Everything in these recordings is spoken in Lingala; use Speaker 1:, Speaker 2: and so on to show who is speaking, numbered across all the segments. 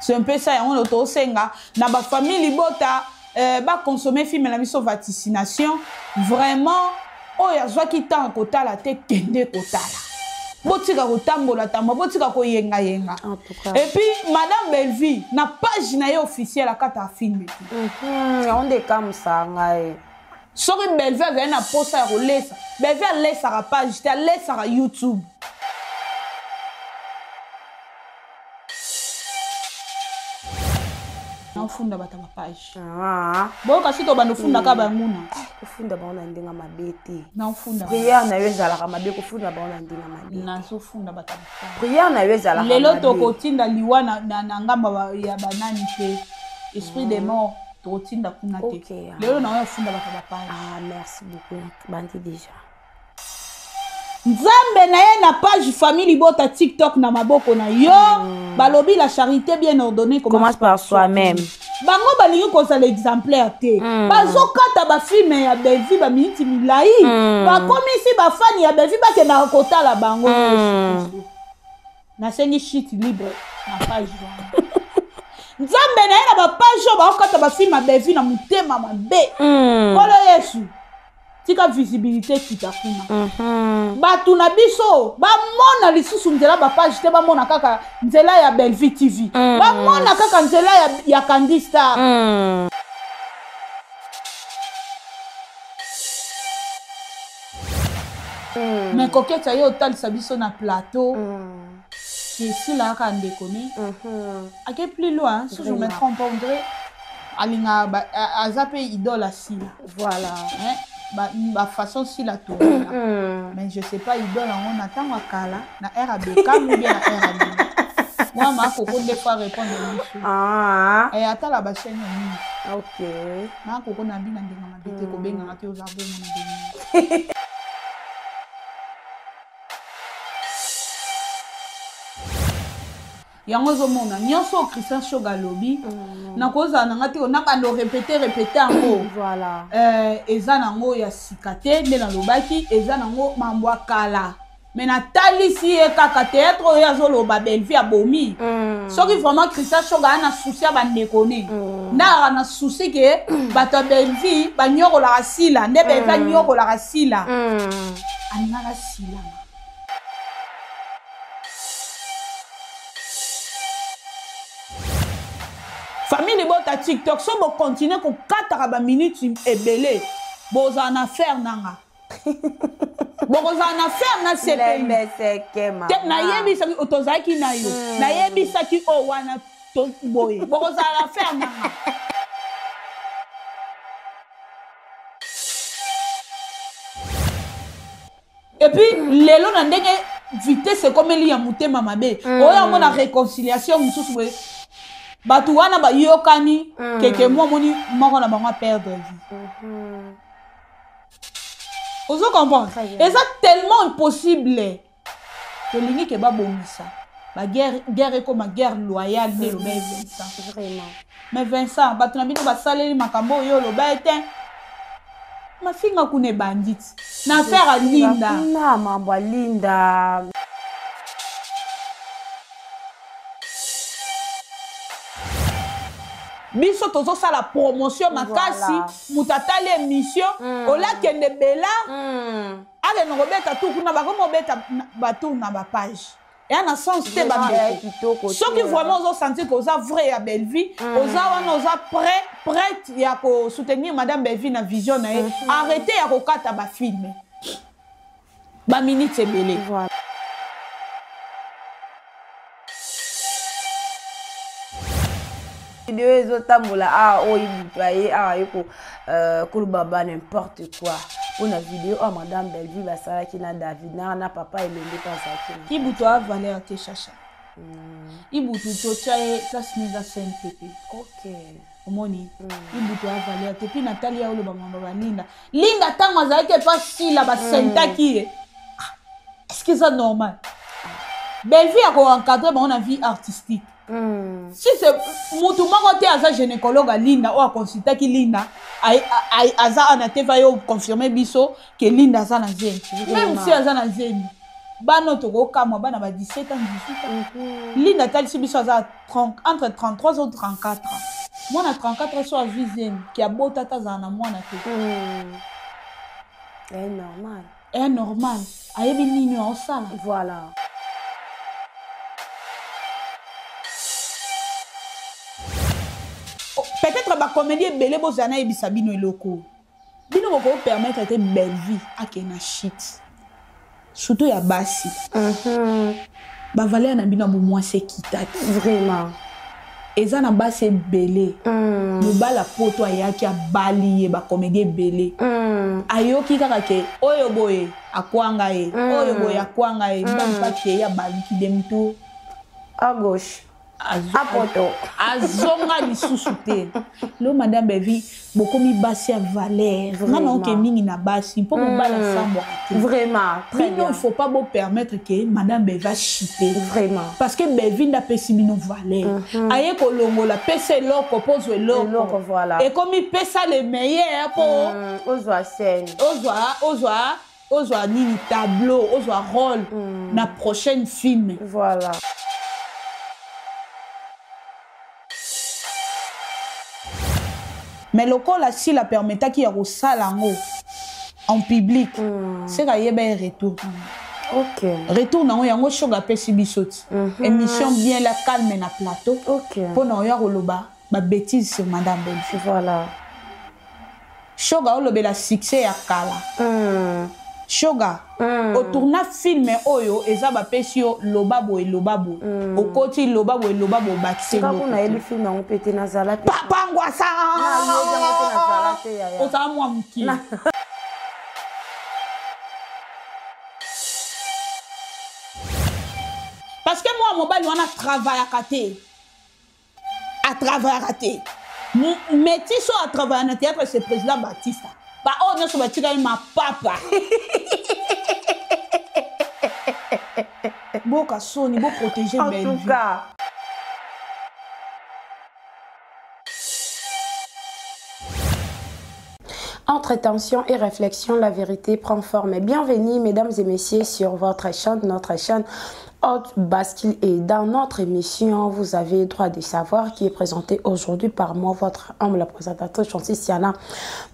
Speaker 1: c'est un peu ça on auto senga na ba famille libota ba consommer film na biso vaccination vraiment oya zwaki tant kotala te kende kotala botika kotambola tamba botika koyenga yenga et puis madame Belvi na page na ye officielle akata film
Speaker 2: on est comme ça ngai
Speaker 1: soki Belvi azali na posa ya kolesa Belvi alesaka page te alesaka YouTube funda bata ba page bo kasi to bando funda ka banguna
Speaker 2: kufunda baona ndinga mabete
Speaker 1: na funda
Speaker 2: prière na yezala ka mabe kufunda baona ndinga mabete
Speaker 1: na so funda bata ba
Speaker 2: prière na yezala ka
Speaker 1: lelo to kotinda liwa na ngamba ya banani te esprit de mort to kotinda kuna te lelo na yo funda bata ba page
Speaker 2: merci beaucoup bandi déjà
Speaker 1: Nzambe na ye na page famille libota TikTok na maboko na yo balobi la charité bien ordonnée
Speaker 2: commence par soi-même
Speaker 1: bango balingi koza l'exemplaire te bazokata bafilme ya Belvi ba miniti milai bakomisi bafani ya Belvi bakendaka kotala bango nasengi shit libre na page Nzambe na ye na bapage oyo bakokata bafilme ya Belvi na motema mabe kolo Yesu tika visibilité kita kuna batu na biso bamona lisusu nzela ba page te bamona kaka nzela ya Belvi TV bamona kaka nzela ya Candy Star mais coquette yo talisa biso na plateau qui ici là quand déconner à quel plus loin si je me trompe pas on dirait alinga azape idole asila
Speaker 2: voilà
Speaker 1: ba façon si la tour mais je sais pas idole on attend wakala na RAB comme bien na RAB moi ma koko des fois répondre et attends la chaîne
Speaker 2: OK
Speaker 1: na koko na bina ndinga mabete ko benga na te ozabo mon yango zomona nyonso Christian Shoga lobi na koza na ngati na bando répéter ango
Speaker 2: voilà
Speaker 1: eza nango ya sikate nde na lobaki eza nango mambo kala mais na talisi e kaka théâtre oyo azoloba Belvi abomi soki vraiment Christian Shoga ana souci ba ndekone na ana souci ke bato Belvi banyokola rasila nde Belvi nyokola rasila ananga sila famille libota TikTok so bo continuer ko 4 minutes ebele boza na faire nanga boza na faire na
Speaker 2: CPI
Speaker 1: na yebisa ki otozaki na yo na yebisa ki o wana to boye boza na faire nanga et puis lelo na ndenge vitesse comme li ya mutema mabe oya mona réconciliation mususu batu wana ba yokani keke moi moni moko na bango perdre vie ozo comprendre et ça tellement impossible que lingi ke ba bomisa ba guerre comme ma guerre loyale de lo Vincent
Speaker 2: vraiment
Speaker 1: mais Vincent batu na bino ba saleli makambo yo lo ba eten mafinga kune bandit na faire linda
Speaker 2: na mambo linda
Speaker 1: biso tozo sala promotion makasi mutatali émission ola kende bela ale no beta tout kuna bakomo beta batu na ba page et en sens te ba kitoko soki vraiment ozo sentir que oza vrai ya Belvi oza wana oza prête ya ko soutenir madame Belvi na vision na ye arrêtez ya ko kata ba film ba minute ebele voilà
Speaker 2: vidéo ezotambola oyibutoye yeko kolobaba n'importe quoi pour la vidéo madame Belvi basalaki na David na papa elende pasaki
Speaker 1: ibuto a valeur te chacha ibuto to tchaye place neza CNPP
Speaker 2: OK
Speaker 1: omoni ibuto a valeur te puis Natalia olo ba mamba balinda linda tango azalaki pas si la ba sentaki est-ce que c'est normal Belvi a ko encadrer on a vie artistique si c'est mutu moko te aza gynécologue Linda ou a consulté ki Linda aza ana te va yo confirmer biso que Linda aza na zeni même si aza na zeni bano tokokamwa bana ba 17 ans 18 ans linda talisi biso aza entre 33 ou 34 ans mwana 34 ans so avizième ki abota tazala na mwana te est normal ayebi nini aosala
Speaker 2: voilà.
Speaker 1: Peut-être ba comédie belé bozana ebisa bino eloko bino boko permettre te belle vie akena shit surtout ya basi ba valeur na bino bo moins sekitaki
Speaker 2: vraiment
Speaker 1: eza na basi belé mobala poto ayaki abali ba comédie belé ayoki kaka ke oyo boye akwanga ye oyo boye akwanga ye ba mpaki ya bali ki demto
Speaker 2: à gauche apoto
Speaker 1: azonga lisusu te lo madame Belvi bokomi basi ya valeur vraiment ke mingi na basi mpo mobala sambo
Speaker 2: vraiment très bien
Speaker 1: il faut pas beau permettre que madame Belvi va chiter
Speaker 2: vraiment
Speaker 1: parce que Belvi n'a pas si bino valeur aye ko longola pese loko pose loko
Speaker 2: voilà
Speaker 1: et comme il pesa le meilleur pour
Speaker 2: ozwa scène
Speaker 1: ozwa nini tableau ozwa rôle na prochaine film
Speaker 2: voilà.
Speaker 1: Mais le col si la permettait qu'il y a au salango en public, c'est qu'il y a un retour.
Speaker 2: Ok.
Speaker 1: Retour dans un show à Pessibisot. Émission bien la calme na plateau.
Speaker 2: Ok.
Speaker 1: Pour nous y loba, ma bêtise sur Madame Belfi.
Speaker 2: Voilà.
Speaker 1: Show à lobe la succès à Kala. Shoga au tourna film oyo eza ba pesio lobabo et lobabo au côté lobabo et lobabo bakse
Speaker 2: lobabo quand on a eu le film on pété nazala
Speaker 1: papa ngwasa o ta moi mki parce que moi mobali on a travaillé à travailler métis à travailler na théâtre c'est président Baptiste. Bah, oh, non, c'est ma papa. Beau cassoni, beau protéger.
Speaker 2: En tout cas. Entre tension et réflexion, la vérité prend forme. Bienvenue, mesdames et messieurs, sur votre chaîne, notre chaîne Haute Bascule. Et dans notre émission, vous avez le droit de savoir qui est présenté aujourd'hui par moi, votre humble présentatrice, Chancy Siana.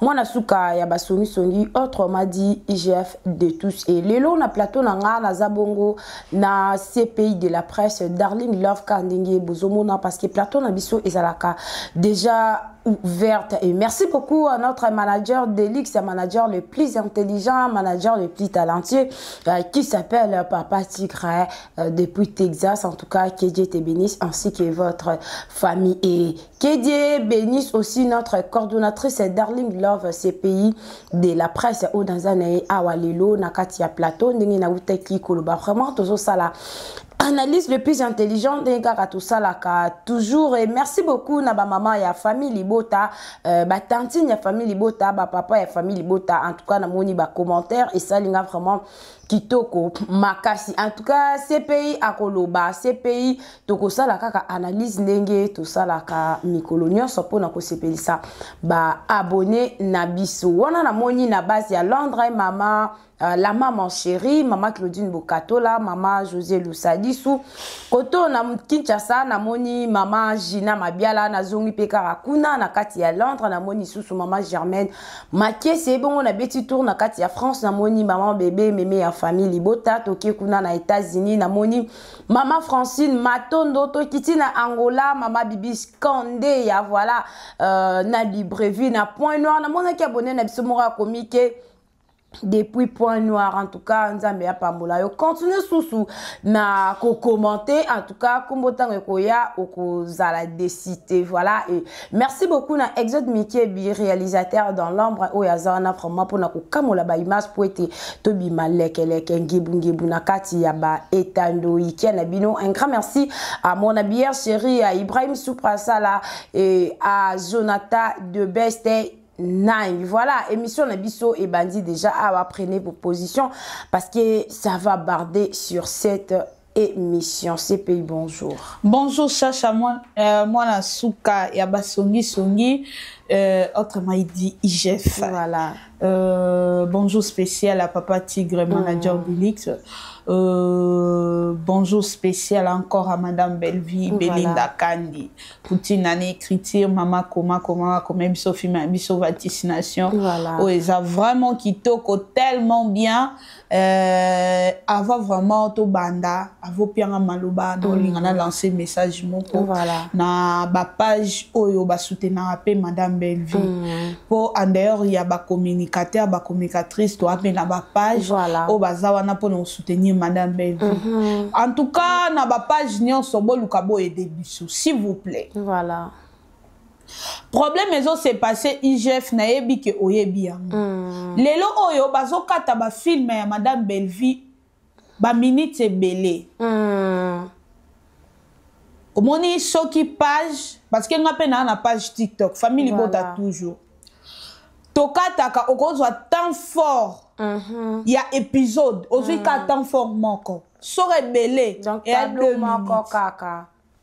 Speaker 2: Moi, Nasuka Yabasoni Songi, autrement dit IGF de tous. Et le long, na plateau, na Zabongo, na CPI de la presse, Darling Love Kandingi, Bozomona, parce que plateau, na Bisso et Zalaka, déjà ouverte. Et merci beaucoup à notre manager d'Elix, le manager le plus intelligent, manager le plus talentueux, qui s'appelle Papa Tigre depuis Texas. En tout cas, que Dieu te bénisse, ainsi que votre famille. Et que Dieu bénisse aussi notre coordonnatrice Darling Love CPI de la presse au Danzanae Awalilo Nakatia Plateau Ningina Wuteki Koluba. Vraiment, tout ça là. Analyse le plus intelligent des gars tout ça là toujours. Et merci beaucoup na ba maman ya famille Libota, ba tantine ya famille Libota, ba papa ya famille Libota. En tout cas na moni ba commentaire et ça linga vraiment kitoko makasi. En tout cas CPI akoloba CPI toko ça la kaka analyse ndenge tout ça la ka mikolonio sopo na ko CPI ça ba abonné na biso. Wana na moni na base ya Londres maman la maman chérie, maman Claudine Bokatola, maman José Lusadisou, koto na Kinshasa na moni maman Gina Mabiala na zongi pekara kuna na kati ya Londres na moni susu maman Germaine Makie c'est bon on a beti tour na kati ya France na moni maman bébé mémé ya famille Libota toki kuna na États-Unis na moni maman Francine Matondo to kiti na Angola maman Bibi Kandé ya voilà na Libreville na Point Noir na moni ki abonné na biso mora comique depuis Point Noir. En tout cas nzambe ya pambola yo continuez sous na ko commenter en tout cas kumbotango koya okozala décité voilà. Et merci beaucoup na Exode Mickey bi réalisateur dans l'ombre o yazana vraiment pour na ko kamola ba image pour être tobi maleke ngibu na kati ya ba etando ikena bino. Un grand merci à mon habilleur chéri à Ibrahim Souprasala et à Jonathan de Best. Nine. Voilà, émission Nabiso et Bandi déjà à prenez vos positions parce que ça va barder sur cette émission. CPI, bonjour.
Speaker 1: Bonjour Chacha, moi la Souka et Abasongi Songi. Autrement, il dit IGF.
Speaker 2: Voilà.
Speaker 1: Bonjour spécial à Papa Tigre, manager d'Elix. Bonjour spécial encore à Madame Belleville, Belinda Kandi. Poutine année écriture, Maman comment, même Sophie, Bisso vaticination.
Speaker 2: Voilà.
Speaker 1: Oh, ils ont vraiment qui toque tellement bien. Avoir vraiment tout banda, avoir bien maloba, on a lancé message moko.
Speaker 2: Voilà.
Speaker 1: Na ba page oyo ba soutenir appel Madame Belleville. Pour en dehors il y a ba communicateur, ba communicatrice, to appel na ba page.
Speaker 2: Voilà.
Speaker 1: O bazawa na pour nous soutenir Madame Belleville. En tout cas na ba page nyonso bo lukabo aider biso, s'il vous plaît.
Speaker 2: Voilà.
Speaker 1: Problème maison c'est passé IGF na yebi ke oyebi yango. Lelo oyo bazo kata ba film ya Madame Belleville ba minute belé. Omoni soki page parce que nga pe na page TikTok famille bota toujours. Tokata ka okozwa temps fort. Il y a épisode ozui ka temps fort moko. Sore belé
Speaker 2: et à 2 minutes.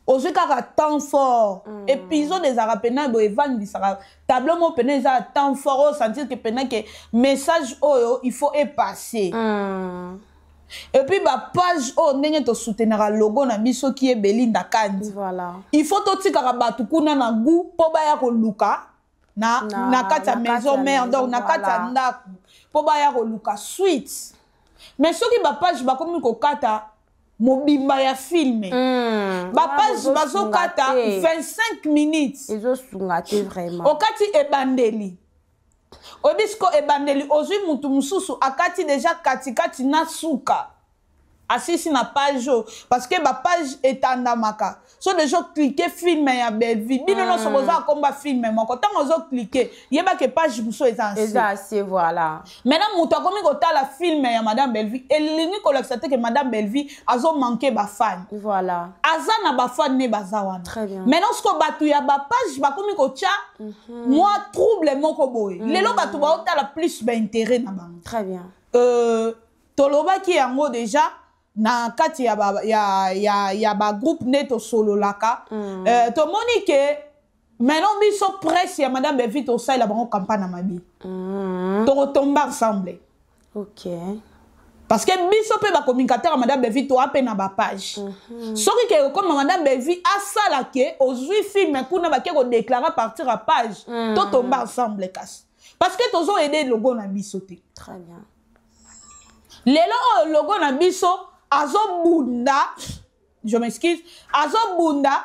Speaker 1: Aujourd'hui, kaka temps fort. Épisode des Arapena, do Evan Bissara. Tableau mon pene, ça temps fort. Sentir que pene que message oh il faut passer. Et puis ba page oh n'engue to soutenir le logo na biso qui est Belinda Kandi.
Speaker 2: Voilà.
Speaker 1: Il faut to tika rabatu kuna na gu po ba ya ko luka na kata maison mère donc na kata ndaku po ba ya ko luka suite. Mais ce qui ba page ba comme ko kata mobimba ya filme. Ba page bazo kata 25 minutes.
Speaker 2: Ils ont sungate vraiment.
Speaker 1: Okati ebandeli. Obisko ebandeli ozui mutu mususu akati déjà kati na suka. Asisi na page parce que ba page etandamaka. So déjà cliquer film ya Belleville. Bino no so boza komba film moko. Tant ozo cliquer, yeba ke page muso ezansi.
Speaker 2: Ezansi voilà.
Speaker 1: Maintenant mutu akomi kotala film ya Madame Belleville. Elingi kolakisate que Madame Belleville azo manquer ba fan.
Speaker 2: Voilà.
Speaker 1: Aza na ba fan ne bazawana.
Speaker 2: Très bien.
Speaker 1: Maintenant ce ko batu ya ba page bakomi ko tia moi trouble moko boy. Lelo batu ba otala plus ba intérêt na bango.
Speaker 2: Très bien.
Speaker 1: Toloba ki yango déjà na kati ya ba groupe neto solo laka to moni ke maintenant biso presse ya Madame Belleville to ça la bango campagne na mabi to retomber ensemble.
Speaker 2: OK.
Speaker 1: Parce que biso pe ba communicateur ya Madame Belleville to ape na ba page soki ke comme Madame Belleville asala ke ozui film kuna ba ke ko déclarer partir à page to tomber ensemble kasi parce que tozo aider logo na biso te.
Speaker 2: Très bien.
Speaker 1: Lelo logo na biso azo bunda, je m'excuse, azo bunda,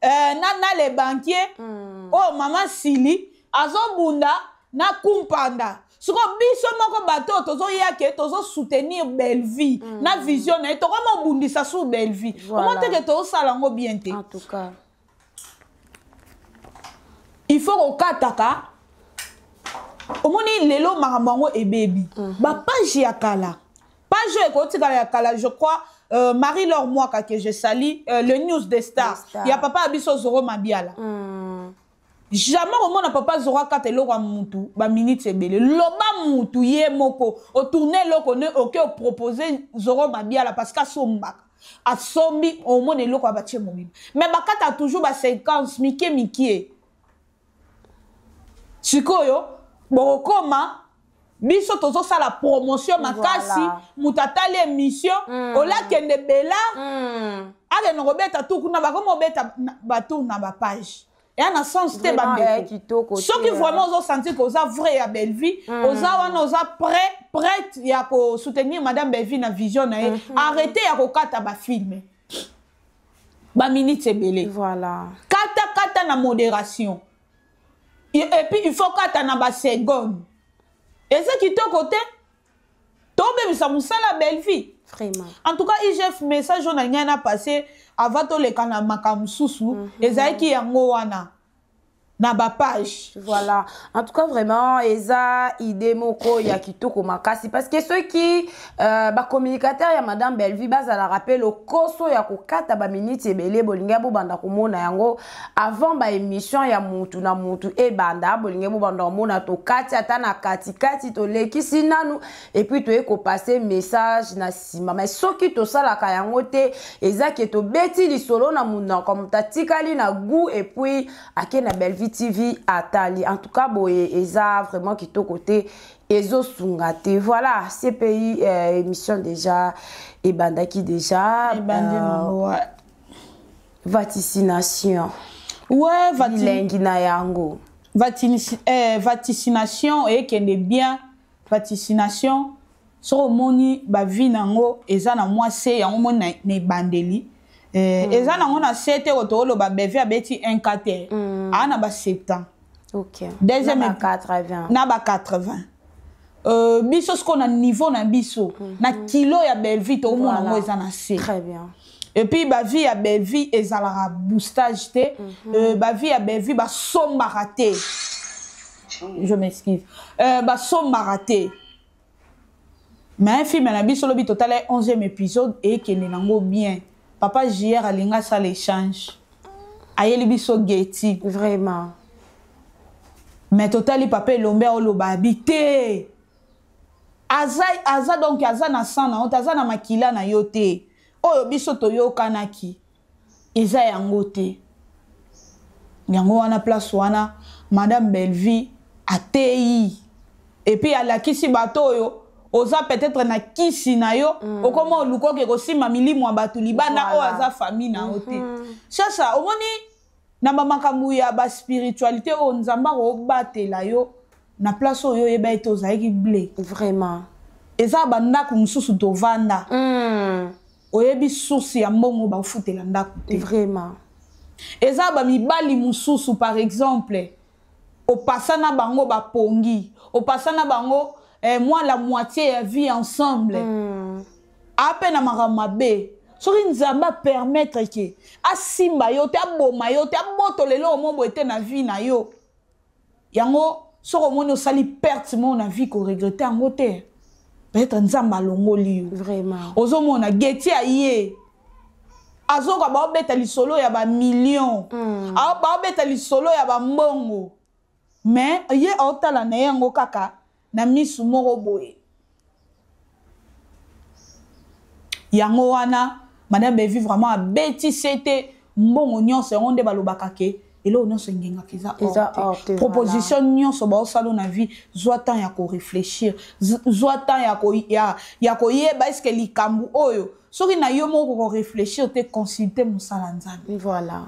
Speaker 1: na les banquiers, oh maman Sili, azo bunda, na kumpanda. Suko biso moko bato, tozo yake, tozo soutenir Belleville, na vision, na to comme bundi sa sous Belleville. Comment te que to salango bien te?
Speaker 2: En tout cas.
Speaker 1: Il faut au kataka, au moni lelo marabango et baby. Ba page ya kala. Page je crois Marie-Laure Mwaka que je salue le news des stars. Il y a papa Abisso Zoro Mabiala. Jamais au monde papa Zoro kate loko mutu ba minute ebele. Loba mutu ye moko o tourner loko ne OK o proposer Zoro Mabiala parce qu'à somba a sombi au monde loko abatie mobile. Mais bakata toujours ba séquence Mickey. Sikoyo bokoma biso tozo sa la promotion makasi mutatali émission ola kende bela ale no robeta tout kuna ba comme obeta batou na ba page et en sens te ba ndeko ce qui vraiment ozo sentir que oza vrai ya Belleville oza wana oza prête ya ko soutenir Madame Belleville na vision na arrêter ya ko kata ba film ba minute belé
Speaker 2: voilà
Speaker 1: kata na modération et puis il faut kata na ba seconde. Et ce qui est côté, tombe ça la Belleville.
Speaker 2: Vraiment.
Speaker 1: En tout cas, IGF message on a passé avant tout les canaux makamususu et ça qui yango wana na ba page.
Speaker 2: Voilà. En tout cas vraiment eza idée moko ya kitoko makasi parce que ceux qui ba communicateur ya Madame Belleville baza la rappel au koso ya kokata ba minute ebele bolinga bo banda komona yango avant ba émission ya mutu na mutu e banda bolinga bo banda komona to kati ata na kati to lekisi nanu et puis to eko passer message na sima mais soki to sala ka yango te eza ke to beti lisolo na muna comme tatikali na goût et puis ake na Belleville TV Atali. En tout cas, boye eza vraiment qui to côté ezo sungate. Voilà, ces pays émission déjà et bandaki déjà vaticination.
Speaker 1: Ouais, vaticination et qui est bien vaticination sur moni ba vie nango eza na mwase ya ngo na bandeli eza nango na 7 otolo ba beve abeti 1 ana ba 7 ans.
Speaker 2: OK.
Speaker 1: Deuxième
Speaker 2: na 80.
Speaker 1: Na ba 80. Biso ce qu'on a niveau na biso na kilo ya belvi to mona ngo eza na C.
Speaker 2: Très bien.
Speaker 1: Et puis ba vie ya belvi ezala boostage te ba vie ya belvi ba somba raté. Je m'excuse. Ba somba raté. Mais un film na biso lobi total 11e épisode et qui est nango bien. Papa JR alinga ça l'échange. Ayeli biso geti
Speaker 2: vraiment.
Speaker 1: Mais total papa lombe oloba habité. Aza donc aza na sana, aza na makila na yote. Oyo biso toyoka naki. Eza yango te. Yango wana place wana Madame Bellevie atei. Et puis à la kisi bato yo oza peut-être na kisi na yo okoma oluko ke kosima milimu abatu libanda o aza famille na ote. Sasa omoni na makambo ya ba spiritualité o nzamba ko batela yo na place oyo yeba ete ozaki blé.
Speaker 2: Vraiment.
Speaker 1: Eza banda ku mususu to vanda. Oyebi source ya mbongo ba ufutela ndako te.
Speaker 2: Vraiment.
Speaker 1: Eza ba mibali mususu par exemple au passana bango ba pongi, au passana bango moi la moitié ya vie ensemble. Ape na mabe. Soki nzamba permettre que asimba yo te aboma yo te abotolelo mombo ete na vie na yo. Yango soko moni osali perte mo na vie ko regretter yango te. Peut-être nzamba longoli yo.
Speaker 2: Vraiment.
Speaker 1: Ozo mona geti aye. Azoka ba obeta lisolo ya ba million. Ba obeta lisolo ya ba mbongo. Mais ye otala na yango kaka na misu moko boye. Yango wana Madame Bellevie vraiment a bêti c'était mbongo nyonso onde balobaka ke elo nyonso ngenga kiza orte. Proposition nyonso ba osalo na vie zwa temps ya ko réfléchir, zwa temps ya ko yeba est-ce que likambu oyo soki na yo moko ko réfléchir te consulter musala nzambe.
Speaker 2: Voilà.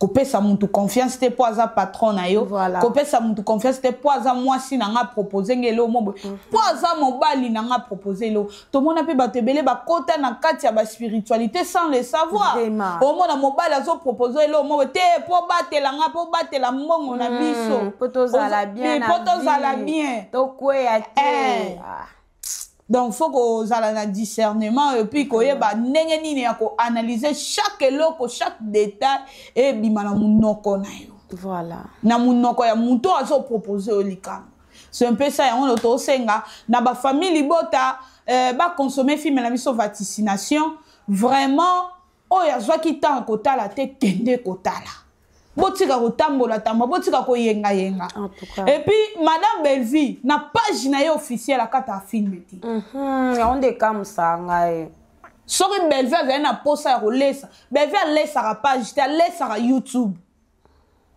Speaker 1: Kopesa muntu confiance te po aza patron na yo. Kopesa muntu confiance te po aza mwasi na nga proposer ngelo mobo. Po aza mobali na nga proposer lo. To mona pe batebele ba kota na kati ya ba spiritualité sans le savoir. O mona mobali azo proposer lo mobo te po batela nga po batela mbongo na biso.
Speaker 2: Poto zala bien.
Speaker 1: Poto zala bien.
Speaker 2: To kwe ya te.
Speaker 1: Donc, il faut que vous ayez un discernement et puis que vous ayez analyser chaque eloko, chaque détail et bima na munoko na yo.
Speaker 2: Voilà.
Speaker 1: Na munoko ya muntu azo proposer au likam. C'est un peu ça on auto senga na ba famille libota ba consommer film na biso vaticination vraiment o ya zwa kitanga kotala te kende kotala. Botika kotambola tamba botika ko yenga yenga. Et puis Madame Bellevie na page na yo officielle akata film ti.
Speaker 2: On de comme ça ngai.
Speaker 1: Soki Bellevie vient na posa ya kolesa. Bellevie lesa ka page ta lesa ka YouTube.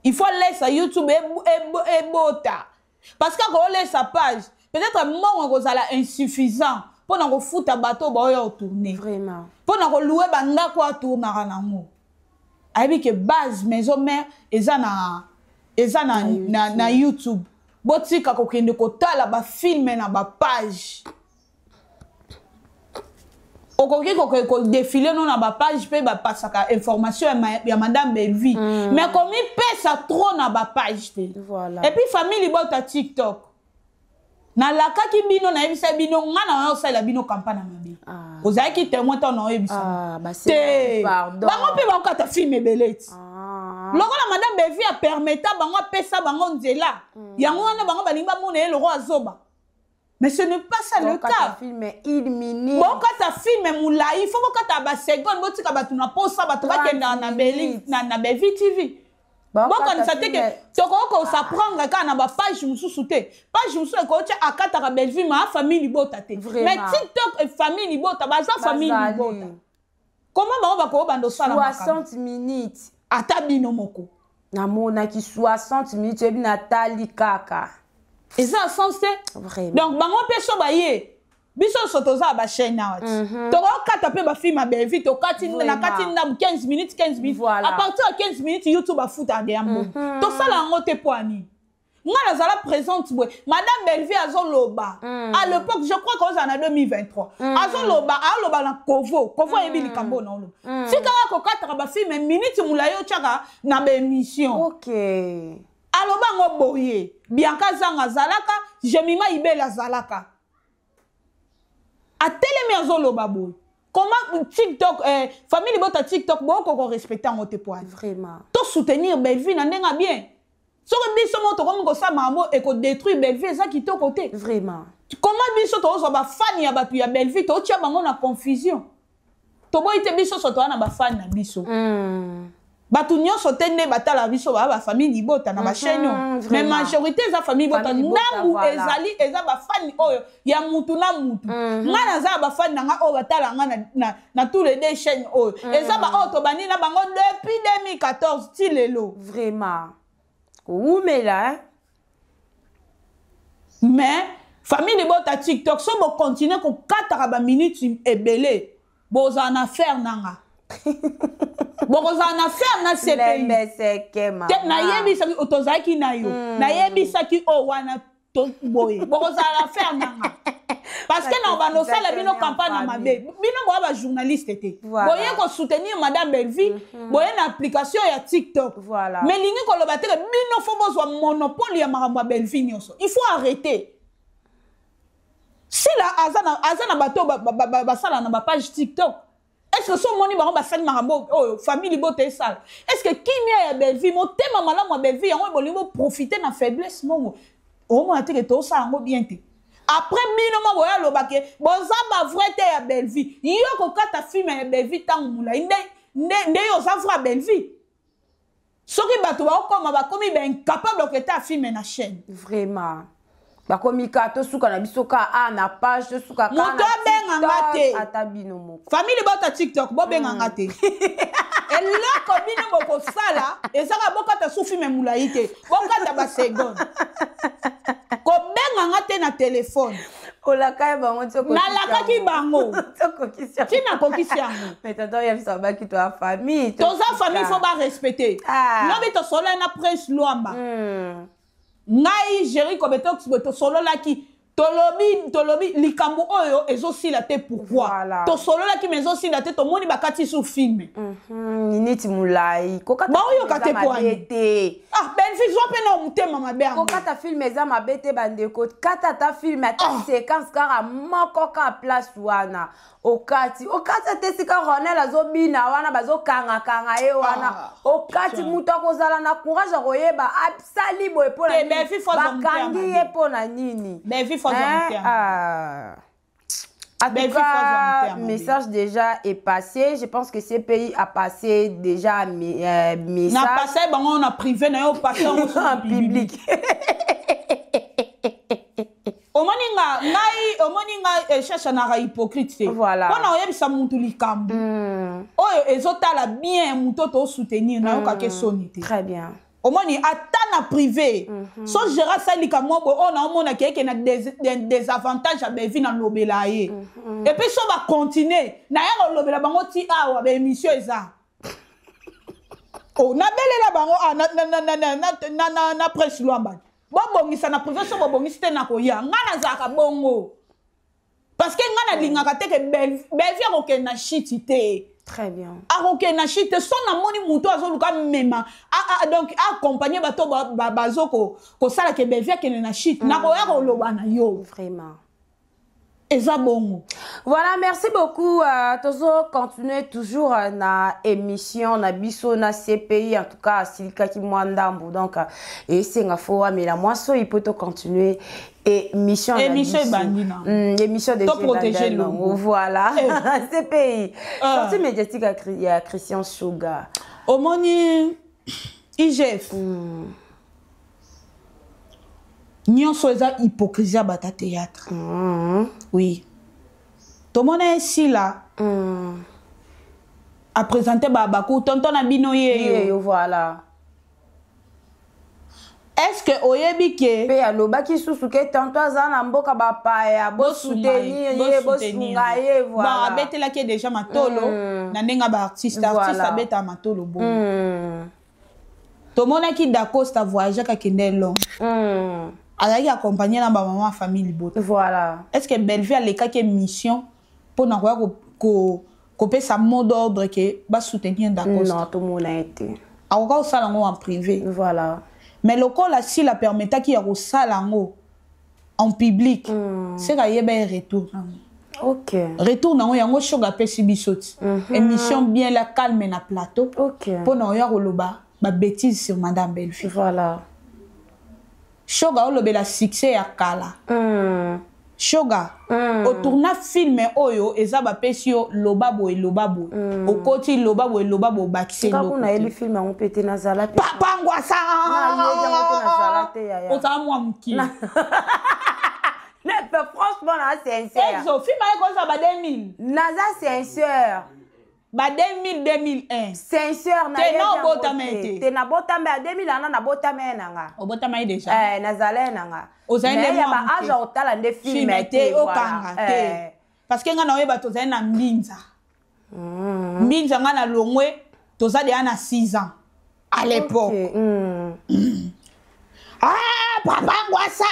Speaker 1: Il faut lesa YouTube et bota. Parce que quand on laisse sa page, peut-être mon kozala insuffisant pour na ko futa bateau ba yo tourner.
Speaker 2: Vraiment.
Speaker 1: Pour na ko louer banda ko tourner nango. Aibi que base maison mère eza na YouTube. Botika ko kende ko tala ba film na ba page. Okoki ko défiler non na ba page pe ba pasaka information ya Madame Bellevie. Mais comme il pesa trop na ba page te.
Speaker 2: Voilà.
Speaker 1: Et puis famille bota TikTok. Na lakaki bino na ebisa bino ngana yo sala bino campagne na mabe. Ozaki témoin ton na ebisa.
Speaker 2: Bah c'est
Speaker 1: pardon. Bango pe ba kata film beleti. Lokola Madame Bellevie a permetta bango pesa bango nzela. Yango wana bango balimba mona e le roi azoba. Mais ce n'est pas ça le cas.
Speaker 2: Film une minute.
Speaker 1: Bon quand ta film moula, il faut que ta ba seconde botika batuna posa batuka kenda na Bellevie TV. Bon quand ça te que toko ça prendre quand na ba page mususu te. Page mususu ko tia akata ka Bellevie ma famille libota te. Mais TikTok et famille libota ba za famille libota. Comment ba ko bando sala
Speaker 2: 60 minutes.
Speaker 1: Ata bino moko.
Speaker 2: namona qui 60 minutes et Nathalie kaka.
Speaker 1: Et ça sens
Speaker 2: vraiment.
Speaker 1: Donc bango peso baye. Biso sotoza ba chaîne na wati. Toko kata pe ba film ba vite to kati na kati na 15 minutes 15 minutes.
Speaker 2: Voilà.
Speaker 1: À partir de 15 minutes YouTube a foutre en déambo. To sala ngo te poani. Nga nazala présente boy. Madame Belleville azoloba. À l'époque je crois qu'on en a 2023. Azoloba aloba na Kovo. Kovo yebi likambo na olo. Sika ko kata ba film minutes mulayo chaka na ba émission.
Speaker 2: OK.
Speaker 1: Aloba ngo boye. Bianca Zanga zalaka, Jemima Ibela zalaka. A télé azoloba boy. Comment TikTok famille bota TikTok beaucoup qu'on respecte en haute poids.
Speaker 2: Vraiment.
Speaker 1: To soutenir Belleville na ndenga bien. So que biso moto comme ko sa mamo et ko détruire Belleville ça qui to côté.
Speaker 2: Vraiment.
Speaker 1: Comment biso to so ba fan ya batu ya Belleville to tia bango na confusion. To boy te biso so to na ba fan na biso. Batu nyonso tende batala biso ba famille libota na ba chaîne. Mais majorité za famille bota nambu ezali eza ba fan oyo ya mutu na mutu. Ngana za ba fan nga o batala nga na tous les deux chaînes oyo. Eza ba auto bani na bango depuis 2014 ti lelo.
Speaker 2: Vraiment. Où mais là hein?
Speaker 1: Mais famille libota TikTok so bo continuer ko 4 minutes ebele. Boza na faire nanga. Boza na faire na CPI. Na yebisa ki otozaki na yo. Na yebisa ki o wana to boye. Boza na faire nanga. Parce que na bano sala bino campagne na mabe. Bino bo ba journaliste te. Boye ko soutenir madame Belleville, boye na application ya TikTok.
Speaker 2: Voilà.
Speaker 1: Mais lingi ko lobaté bino fo bozwa monopole ya maramba Belleville nyonso. Il faut arrêter. Si la azana bato ba sala na ba page TikTok. Est-ce que son moni ba sali marambo famille bote sale? Est-ce que kimia ya Belleville mo tema malamu Belleville yango bolingo profiter na faiblesse mongo? O mo ateke to sa ngo bien te. Après bino mo boya lobake boza ba vrai te ya Belleville. Yo ko kata film ya Belleville tangu mula nde yo za vrai Belleville. Soki bato ba okoma ba komi ba incapable que ta film na chaîne.
Speaker 2: Vraiment. Ba komika to suka na bisoka na page to suka kana.
Speaker 1: Moto benga ngate.
Speaker 2: Atabino moko.
Speaker 1: Famille bota TikTok bo benga ngate. Et ko bino boko sala ezaka bokata su film mulaite. Bokata ba seconde. Ko benga ngate na téléphone.
Speaker 2: Olaka bango tsoko.
Speaker 1: Na lakaki bango.
Speaker 2: Tsoko kisya.
Speaker 1: Tina ko kisyango.
Speaker 2: Mais tata ya bisa ba ki to a famille.
Speaker 1: To za famille faut ba respecter. Lobi to solo na Prince Luamba. Ngai Jerry Kobetok to solo la ki tolobi likambo oyo ezosila te pourquoi to solo la ki mezo sila te to moni bakati su film
Speaker 2: niti mulai kokata
Speaker 1: ba oyo kate poani Belleville zo pe na mutema mabe
Speaker 2: kokata film eza mabete bandeko kata ta film ata séquence kara moko ka place wana okati te sika Ronel azobina wana bazokanga e wana okati mutu akozala na courage koyeba absali boye pona bakangi ye pona nini
Speaker 1: En tout
Speaker 2: cas, message déjà est passé. Je pense que ce pays a passé déjà message.
Speaker 1: On a passé, on a privé, on a passé en public. Omoninga cherche na hypocrite.
Speaker 2: Voilà.
Speaker 1: Quand on yebisa mutu likambo. Oyo ezotala bien mutu to soutenir na yoka ke sonité.
Speaker 2: Très bien.
Speaker 1: Omoni atana privé. So gérant ça likambo on a omona ke na des avantages à Belleville na lobela ye. Et puis so va continuer na ya lobela bango ti awa ba émission eza. Oh na belela bango na Prince Luamba. Bobongisa na privé so bobongisa te na koya ngana zaka bongo parce que ngana lingaka te ke Belleville ko na shit te.
Speaker 2: Très bien.
Speaker 1: Ok na shit so na moni muto azoluka mema donc accompagner bato bazoko ko sala ke Belleville ke na shit na koya ko loba na yo
Speaker 2: vraiment. Voilà, merci beaucoup. Tozo continuer toujours na émission na biso na CPI en tout cas silika ki mwandambo donc et c'est nga fo mais la moi so il peut continuer émission
Speaker 1: bandina
Speaker 2: émission de
Speaker 1: protéger le
Speaker 2: voilà CPI sortie médiatique à Christian Sugar
Speaker 1: omoni IGF nyonso eza hypocrisie bata théâtre. Oui. Tout le monde est ici là. A présenter Babakou, tonton Abino ye.
Speaker 2: Voilà.
Speaker 1: est-ce que oyebi ke
Speaker 2: pe alobaki susu ke tanto aza na mboka bapaya bosoutenir ye bosunga ye
Speaker 1: voilà abetelaki déjà matolo na ndenge baartiste artiste abeta matolo bo tomonaki Dacosta voyage kakende long azalaki accompagné na bamama famille liboto
Speaker 2: voilà
Speaker 1: est-ce que Belleville alekaki mission mpo na koya kopesa mot d'ordre ke basoutenir Dacosta
Speaker 2: non tomona ete
Speaker 1: akoka kosala yango en privé
Speaker 2: voilà
Speaker 1: mais lokola si la permetaki ya kosala yango en public c'est ka yeba retour
Speaker 2: ok
Speaker 1: retour nango yango Shoga apesi biso ti émission bien la calme na plateau
Speaker 2: ok
Speaker 1: mpo na oya koloba ba bêtise sur madame Belleville
Speaker 2: voilà
Speaker 1: Shoga olobela succès ya kala Shoga otourna film oyo eza bapesi yo loba boye okoti loba boye bakise
Speaker 2: loko kuna eli film yango pete nazala pe
Speaker 1: papa ngwasa
Speaker 2: nazala te yaya
Speaker 1: ota mwa mki
Speaker 2: mais franchement na sincère
Speaker 1: exo film ayo koza ba 2000
Speaker 2: naza sincère
Speaker 1: ba 2001
Speaker 2: sincère na
Speaker 1: ye na botama ete
Speaker 2: te na botama ya 2000 ana na botama nanga
Speaker 1: obotama ye déjà
Speaker 2: nazala nanga
Speaker 1: ozali
Speaker 2: ya ba age otala nde film
Speaker 1: te okanga te parce que nga na oyeba tozali na mbinza mbinza nga na longwe tozali ya na 6 ans à l'époque ah papa ngwasa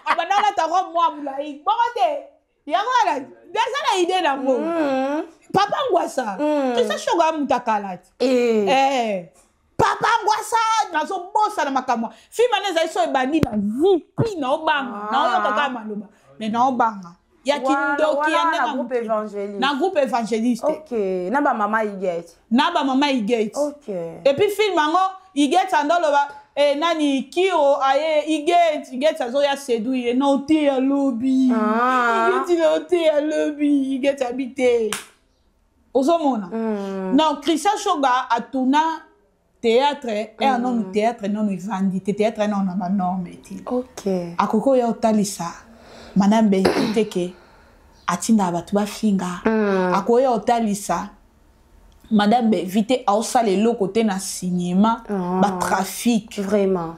Speaker 1: abandala taro mwa mulai bote yango ala desa na idée na mo papa ngwasa kisa Shoga mutakala papa ngwasa nazo bossa na makamwa film neza so ebandi na vipi na obanga na oyo kaka maloba mais na obanga ya kindoki ya na groupe évangéliste
Speaker 2: ok na ba mama Iget ok
Speaker 1: et puis film ango Iget andoloba nani kiro aye Iget azo ya sedu ye na ote ya lobby Iget na ote ya lobby Iget habite ozomona non Christian Shoga atuna théâtre et non théâtre non vandité théâtre non na norme
Speaker 2: ok
Speaker 1: akoko ya otalisa madame Belleville ke atinda batu ba finga akoko ya otalisa madame Belleville a osala le côté na cinéma ba trafic
Speaker 2: vraiment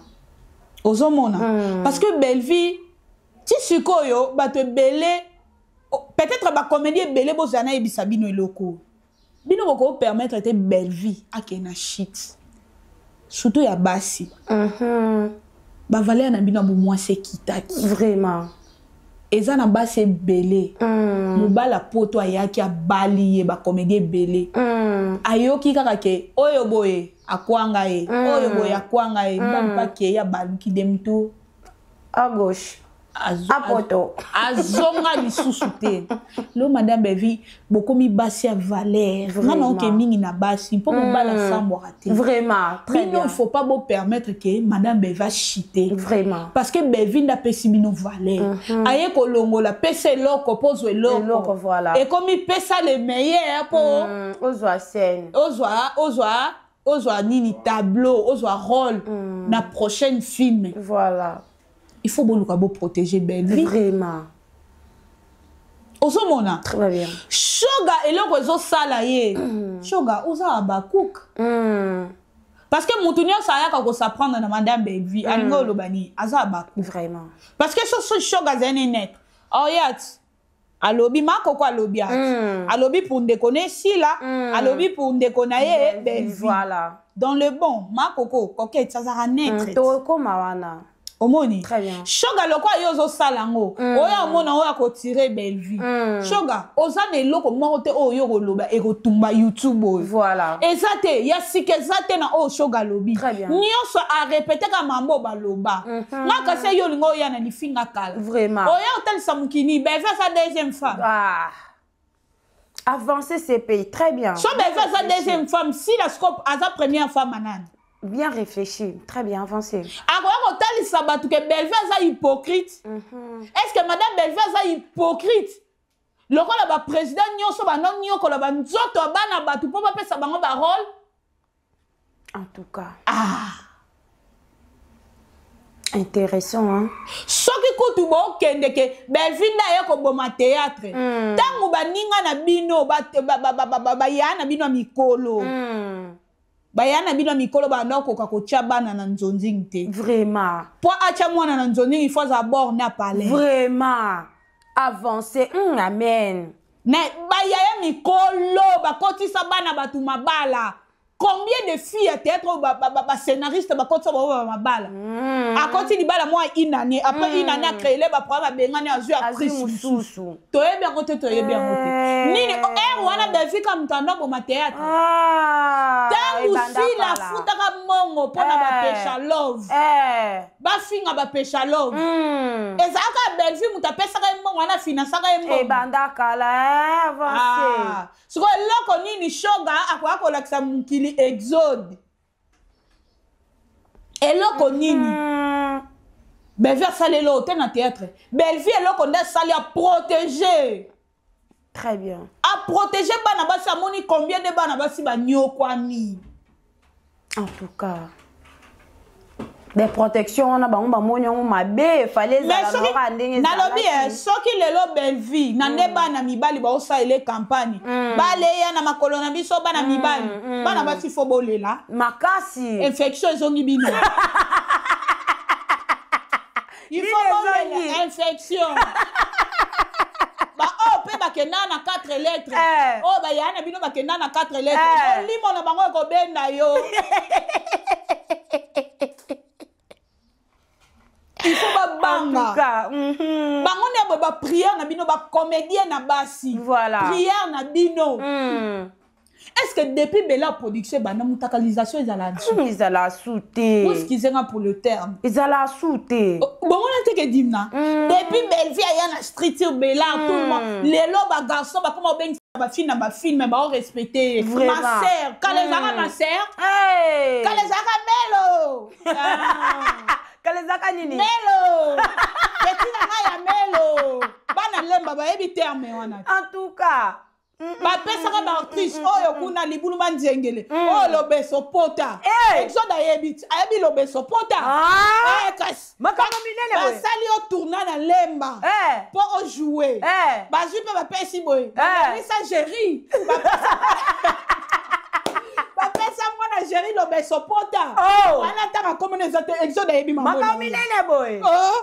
Speaker 1: ozomona parce que Belleville ti sikoyo bato belé peut-être ba comédie belé bozana ebisa bino eloko bino boko permettre te Belleville akena shit surtout ya basi ba valeur na bino bo moins sekitaki
Speaker 2: vraiment
Speaker 1: eza na basi belé mobala poto ayaki abali ba comédie belé ayoki kaka ke oyo boye akwanga ye oyo boye akwanga ye ba ke ya baluki demto
Speaker 2: à gauche apoto
Speaker 1: azonga lisusu te lo madame Belleville bokomi basi ya valeur vraiment ke mingi na basi pour mobala sambo raté
Speaker 2: vraiment très bien
Speaker 1: il faut pas beau permettre que madame Belleville va chiter
Speaker 2: vraiment
Speaker 1: parce que Belleville n'a pas si bino valeur aye ko longola pese loko pose loko
Speaker 2: voilà
Speaker 1: et comme il pesa le meilleur pour
Speaker 2: ozwa scène
Speaker 1: ozwa nini tableau ozwa rôle na prochaine film
Speaker 2: voilà
Speaker 1: il faut beaucoup protéger Belleville
Speaker 2: vraiment
Speaker 1: ozomona
Speaker 2: très bien
Speaker 1: Shoga eloko ezo sala ye Shoga oza abakouk parce que mutu nyonso ayaka ko s'apprendre na madame Belleville alinga olobani aza abakouk
Speaker 2: vraiment
Speaker 1: parce que so Shoga zene net oyat alobi makoko alobi alobi pour ndeko ne sila alobi pour ndeko na ye Belleville
Speaker 2: voilà
Speaker 1: dans le bon makoko coquette ça sera net
Speaker 2: to koma wana
Speaker 1: omoni
Speaker 2: très bien
Speaker 1: Shoga lokwa yozo salango oya omona oya ko tirer Belleville Shoga ozana eloko moko te oyo koloba ekotumba YouTube
Speaker 2: voilà
Speaker 1: ezate ya sikezate na o Shoga lobi nyonso a répéter ka mambo baloba ngaka se yo lingo ya na lifinga kala
Speaker 2: vraiment
Speaker 1: oya otalisa mukini Belleville sa deuxième femme
Speaker 2: avancer ces pays très bien
Speaker 1: so Belleville sa deuxième femme si la scope a sa première femme anane
Speaker 2: bien réfléchi, très bien avancé.
Speaker 1: Alors, que Belleville est hypocrite. Est-ce que madame Belleville est hypocrite? Le rôle de président,
Speaker 2: en tout cas. Intéressant, hein?
Speaker 1: Ce qui coûte beaucoup, c'est que Belleville n'a pas de théâtre. Tant que baninga na bino, ba ya na bino mikolo. bayana bino mikolo banda koka kotia bana na nzonzing te
Speaker 2: vraiment
Speaker 1: po atia mwana na nzonzing il faut d'abord na parler
Speaker 2: vraiment avancer amen
Speaker 1: na bayaya mikolo bakotisa bana batu mabala. Combien de filles à théâtre scénariste bakotisa ba mabala a continué libala moi une année après une année a créé les programme bengani azu actrice mususu toye bien côté nini wana Belgique comme tanda pour ma théâtre tangu si la futa ka mongo pona ba pesha love ba finga ba pesha love ezaka Belgique mutapesa ka mongo wana finance ka mongo
Speaker 2: banda kala avancer
Speaker 1: siko loko nini shoga akwa ko laksa mukili exode eloko nini Belvi a salé l'hôtel dans le théâtre. Belvi est là qu'on a salé à protéger.
Speaker 2: Très bien.
Speaker 1: À protéger Banabasi à moni combien de Banabasi ba nyokwani.
Speaker 2: En tout cas. Des protections on a ba moni on m'a bé fallait
Speaker 1: na lobi soki lelo Belvi na ne bana mibali ba osa ele campagne. Ba le ya na makolo na biso bana mibali. Banabasi fo bolela.
Speaker 2: Makasi.
Speaker 1: Infection ezongi bino. Il faut une infection. Bah oh pe bakena na 4 lettres. Oh ba yana bino bakena na 4 lettres. Oh limo na bango ko benda yo. Il faut ba banga. Bango ne ba prière na bino ba comédien na basi.
Speaker 2: Voilà.
Speaker 1: Prière na bino. Est-ce que depuis Bella Production, la mutakalisation ils allaient
Speaker 2: ils allaient sauter.
Speaker 1: Où est-ce qu'ils sont pour le terme?
Speaker 2: Ils allaient sauter.
Speaker 1: Bon, on a dit que dimna. Depuis Belleville, il y a une street Bella, tout le monde. Les lobes garçons, bah comment ben ma fille, mais bah on respecter. Ma sœur, quand les aras ma sœur. Quand les aras Melo.
Speaker 2: Quand les aras nini.
Speaker 1: Melo. Petit nana ya Melo. Bana lemba ba ebi terme wana.
Speaker 2: En tout cas.
Speaker 1: Ba pesa ka ba artiste oyo kuna libulu manzengele o lobeso pota exoda yebit ayebi lobeso pota kas
Speaker 2: makamo minene
Speaker 1: ba sali o tourner na lemba po o jouer ba jupe ba pesi boy ni sa géri ba pesa mwana géri lobeso pota wana taka komone zote exoda yebi mama
Speaker 2: makamo minene boy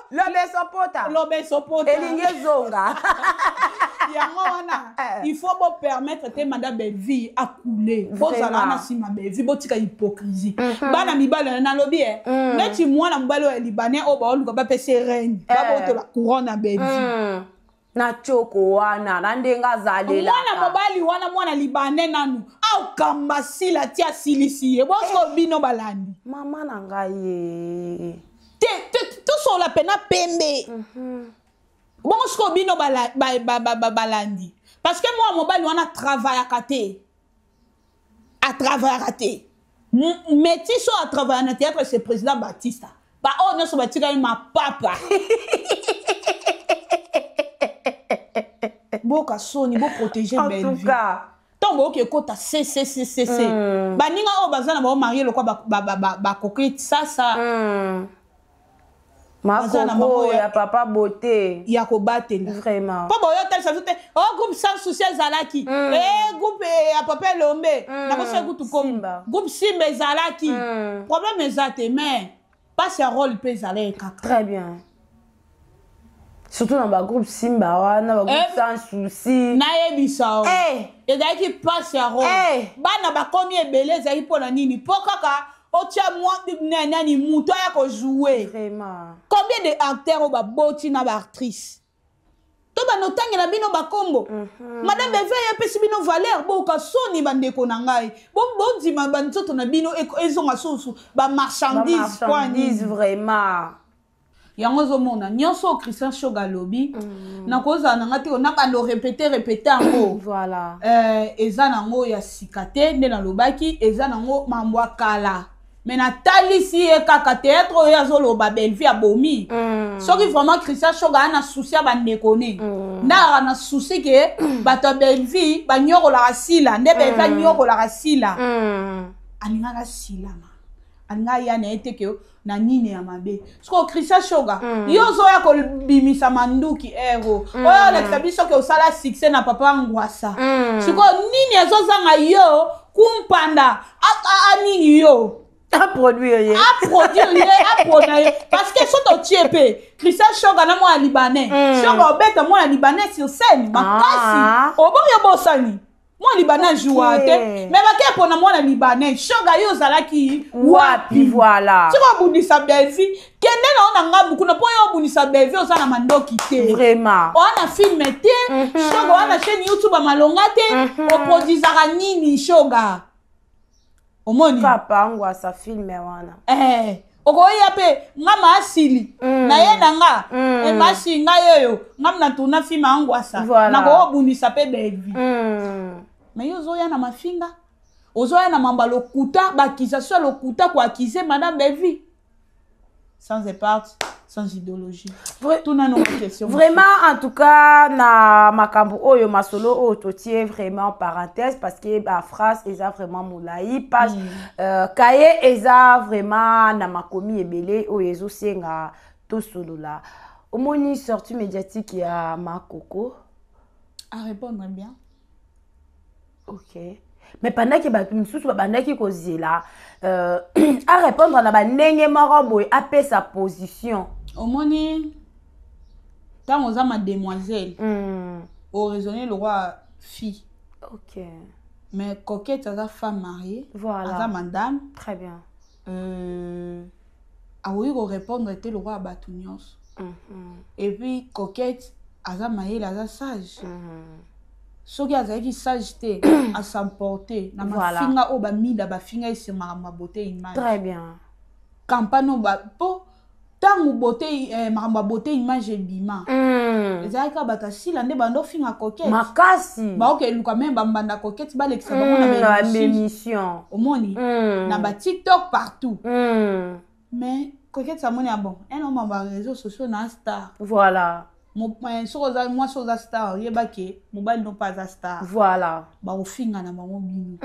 Speaker 2: lobeso pota elinge zonga.
Speaker 1: Il faut permettre à madame Belvi à couler. Faut ça si ma Belvi, botika hypocrisie. Bana mibale na lobby neti mwana mbalo ya libanais o ba oluka ba pese reine. Ba boto la couronne à Belvi.
Speaker 2: Na choko wana na ndenga zalela.
Speaker 1: Mwana mobali wana mwana libanais nanu. Au kamba sila tia silisi. Bosko bino balandi.
Speaker 2: Mama na ngai.
Speaker 1: Tout sur la peine pembe. Bon, ce que bino balandi. Parce que moi, mon bal, on a travaillé à côté. À travailler à côté. Mais si je à travailler à théâtre, c'est le président Baptista. Bah, on a ce Baptista, il m'a papa. Bon, Kassoni, bon, protéger Belvi.
Speaker 2: En tout cas.
Speaker 1: Tant que kota C. Bah, ninga o bazana ba marié le quoi ba coquette ça.
Speaker 2: Ma coco, ya papa beauté.
Speaker 1: Ya ko batela.
Speaker 2: Vraiment.
Speaker 1: Pas boyo tel ça tout oh groupe sans souci zalaki. Groupe à papa Lombe. Na ko se groupe comme groupe Simba zalaki. Problème ezate mais pas ce rôle peut zaler kaka.
Speaker 2: Très bien. Surtout dans le groupe Simba wana ba groupe sans souci.
Speaker 1: Na yebisa. Et d'ailleurs qui passe ce rôle. Bana ba combien belé za ipola nini pokaka. Otia moi nani muto ya ko jouer.
Speaker 2: Vraiment.
Speaker 1: Combien de acteurs au boti na ba actrice. To ba notangi na bino ba kombo. Madame Beveye pesi bino valeur bo ka soni bande ko na ngai. Bo di ma banzoto na bino ezonga susu ba marchandise
Speaker 2: marchandise vraiment.
Speaker 1: Yango zo mona nyonso Christian Shoga lobi na koza na ngati na ba no répéter ngo.
Speaker 2: Voilà.
Speaker 1: Eza nango ya sikate nde na lobaki eza nango mambwa kala. Mais Nathalie si e kaka théâtre ya zolo ba Belvi a bomi. Soki vraiment Christian Shoga na souci ba ndekone. Na na souci ke bato Belvi ba nyoko la rasila nde Belvi nyoko la rasila. Alinga rasila ma. Alinga ya na ete ke na nini ya mabe. Sko Christian Shoga yo zo ya ko bimisa manduki ero. Oyo l'exabiso ke osala succès na papa ngwasa. Siko nini ezo zanga yo kumpanda anini yo
Speaker 2: a produire
Speaker 1: parce que soto tiepe Christian Shoga na moi libanais Shoga obeta moi libanais sur scène makasi oboyo bosani moi libanais joua te mais baké pona moi libanais Shoga yo zalaki
Speaker 2: wapi voilà
Speaker 1: tiko bundisa belvi kende na nga buku na po yo bundisa belvi osana mandoki te
Speaker 2: vraiment
Speaker 1: ona film te Shoga ona chaîne YouTube malonga te o produisaka nini Shoga omoni
Speaker 2: papa ngwa sa film wana
Speaker 1: okoya pe ngama asili na ye nanga masi ngayo ngamna tuna film angwasa na ko bunisa pe baby mais yo zoya na mafinga ozoya na mamba lokuta bakisa so lokuta ko akiser madame Bevi sans épargne sans idéologie tout na nos questions
Speaker 2: vraiment en tout cas na makambo oyo masolo oyo totie vraiment parenthèse parce que ba phrase eza vraiment moulayi page kaye eza vraiment na makomi ebele oyo ezosenga to solo la omoni sortie médiatique ya Makoko
Speaker 1: à répondre bien
Speaker 2: ok mais pendant que bato misusu babandaki kozela à répondre na bandenge moko boye ape sa position
Speaker 1: omoni tant aux ma demoiselle au raisonner le roi fille
Speaker 2: ok
Speaker 1: mais coquette à femme mariée
Speaker 2: voilà
Speaker 1: à madame
Speaker 2: très bien
Speaker 1: a oui répondre était le roi à Batunios et puis coquette à mariée la sage soki azalaki sage te à s'emporter na mafinga o ba mida ba finga ese ma beauté image
Speaker 2: très bien
Speaker 1: campagne ba po tangu beauté ma beauté image bima ezalaka bata sila nde bando finga coquette
Speaker 2: makasi
Speaker 1: ba ok luka même ba mbanda coquette ba lexa bango na
Speaker 2: émission
Speaker 1: omoni na ba TikTok partout mais coquette ça moni bon un homme ba réseaux sociaux na star
Speaker 2: voilà
Speaker 1: moi sur la star yebake mobile non pas la star
Speaker 2: voilà
Speaker 1: ba ofinga na bango bino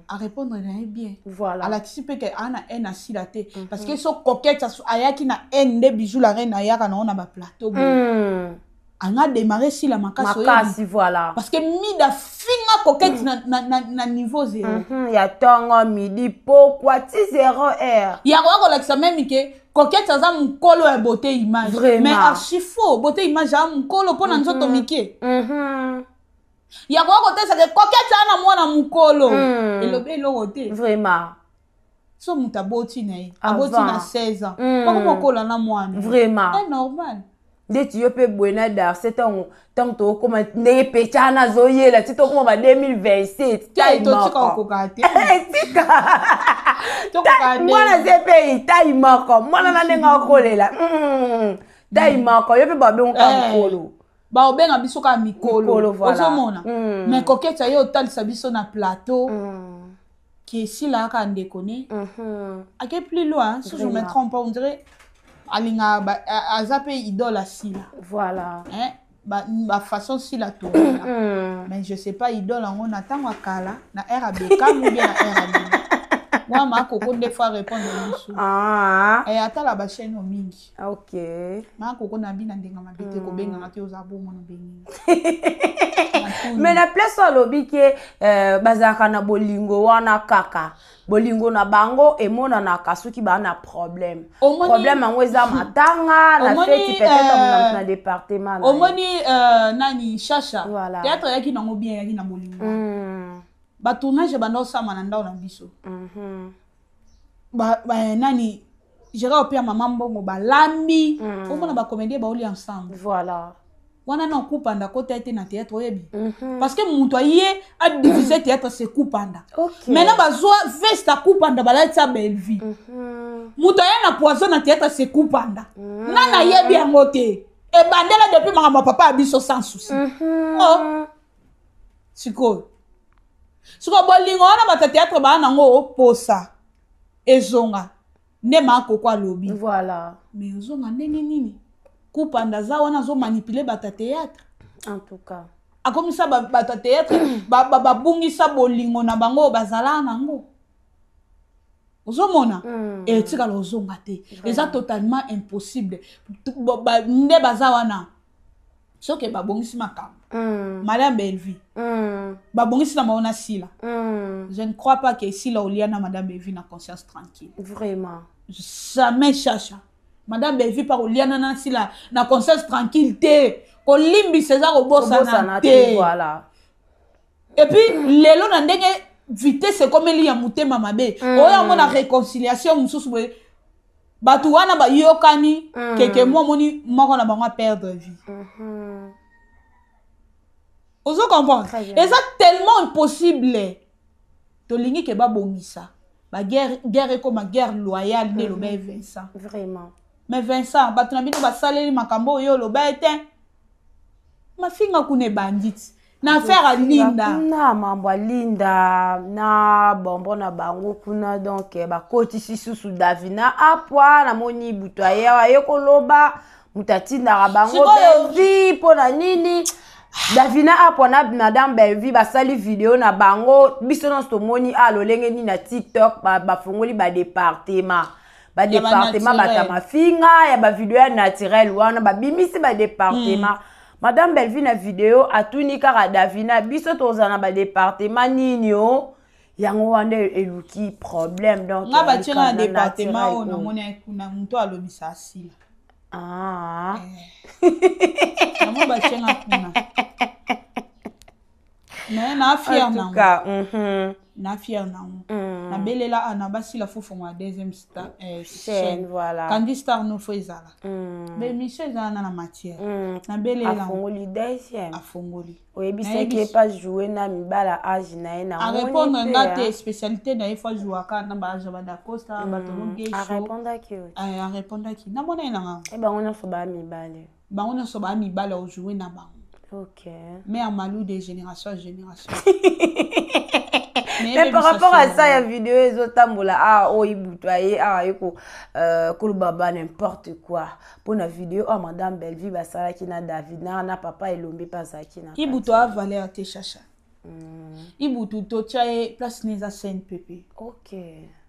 Speaker 1: à répondre na bien
Speaker 2: voilà
Speaker 1: à l'anticiper que ana en asilate parce que so coquette ayaki na en de bijou la reine ayaka na ba plateau anga démarrer si la makasi
Speaker 2: voilà
Speaker 1: parce que mida finga coquette na niveau 0
Speaker 2: ya tongo midi pourquoi ti 0
Speaker 1: ya ko la même que coquette ça mukolo ya beauté image mais archi faux beauté image ya mukolo pona nzoto mike ya ko te ça que coquette ana mwana mukolo elobe lokote
Speaker 2: vraiment
Speaker 1: so mutaboti na ye aboti na 16 ans poko mukolo na mwana
Speaker 2: vraiment
Speaker 1: c'est normal
Speaker 2: ndeti yo pe buena dar c'est tant to koma ndeye pechana zoyela ti to koma ba 2027
Speaker 1: tai to tika kokate
Speaker 2: tika mwana zepe itai moko mwana na nenga kolela tai moko yo pe ba benga mukolo
Speaker 1: ba obenga biso ka mikolo ozomona mais coquette yo talisa biso na plateau qui est si là quand déconner à quel plus loin si je me trompe pas on dirait alinga azape idole asila
Speaker 2: voilà
Speaker 1: ba façon si la tour mais je sais pas idole on attend wakala na RAB comme ou bien na RAB moi Makoko des fois répondre biso et ata la ba chaîne mingi
Speaker 2: ok
Speaker 1: Makoko na bina ndenga mabete ko benga ngati ozabo mona bengi
Speaker 2: mais na place alobi ke bazaka na bolingo wana kaka bolingo na bango emona na kasuki ba na problème yango eza matanga na feti peut-être na département
Speaker 1: omoni nani Chacha théâtre yaki nango bien yaki na bolingo ba tournage bando sama na ndao na biso ba nani jera opia mama mbongo ba lambi omona ba comédien ba oli ensemble
Speaker 2: voilà
Speaker 1: wana na kupanda ko tete na théâtre oyebi parce que muto yé a divisé théâtre c'est kupanda maintenant bazwa veste kupanda balatsa belle vie muto ya na poison na théâtre c'est kupanda nana yebi yango te e bandela depuis mama papa abiso sans souci siko bolingo wana bata théâtre ba nango oposa ezonga ne Makoko alobi
Speaker 2: voilà
Speaker 1: mais ezonga ndenge nini kupanda za wana zo manipuler bata théâtre
Speaker 2: en tout cas
Speaker 1: akomisa bata théâtre babungisa bolingo na bango bazala nango ozomona et tika lozonga te eza totalement impossible nde baza wana soki babongisi makambo Madame Belleville. Babongisi na maona sila. Je ne crois pas que sila oliana Madame Belleville na conscience tranquille.
Speaker 2: Vraiment.
Speaker 1: Jamais chacha. Madame Belleville par oliana na sila na conscience tranquille te. Ko limbi César obosa na te.
Speaker 2: Voilà.
Speaker 1: Et puis lelo na ndenge vitesse comme li ya mutema mabe. Oya mona réconciliation mususu boye. Batu wana ba yokani keke mo moni moko na bango perdre vie. Vous comprenez? Et ça tellement impossible. Tolingi ke ba bongisa. Ba guerre comme guerre loyale ne lo ba Vincent.
Speaker 2: Vraiment.
Speaker 1: Mais Vincent, batu na bino ba saleli makambo yo lo ba ete. Ma finga kune bandit. Na affaire à Linda.
Speaker 2: Na mambo Linda na bombo na bango kuna donc ba koti sisusu Davina apwa na moni butoye wa yokoloba mutati na bango Belleville pona nini Davina apwa na Madame Belleville ba sali vidéo na bango biso non sto moni alolenge ni na TikTok ba fongoli ba département batama finga ya ba vidéo naturel wana ba bimisi ba département. Madame Belleville na vidéo atuni kaka Davina biso tozana ba département ninyo yango wande eluki problème donc
Speaker 1: nga ba tira na département o na mona kuna muntu alobisa asila na ba tira kuna na fier na na fier na belela ana basila fofo wa deuxième chaîne
Speaker 2: voilà
Speaker 1: Candy Star no foizala mais Michel zana na matière na belela
Speaker 2: afongoli deuxième
Speaker 1: afongoli
Speaker 2: oui bise qui pas jouer na mibala âge na na
Speaker 1: a répondre ngate spécialité na ifo jouer ka na ba âge ba da Costa ba to ngeso
Speaker 2: a répondre qui
Speaker 1: a répondre qui na mona ina
Speaker 2: e ba on so ba mibale
Speaker 1: ba on so ba mibala o jouer na ba
Speaker 2: OK
Speaker 1: mais à malou de génération en génération.
Speaker 2: Mais par rapport à ça, il y a vidéo ils ont tambola ibutoye yoko kulubaba n'importe quoi. Pour la vidéo Madame Belleville basala ki na Davina na papa elombe pas ki na.
Speaker 1: Ibutoa valeur te chacha. Ibutu to tchae place neza scène pepe.
Speaker 2: OK.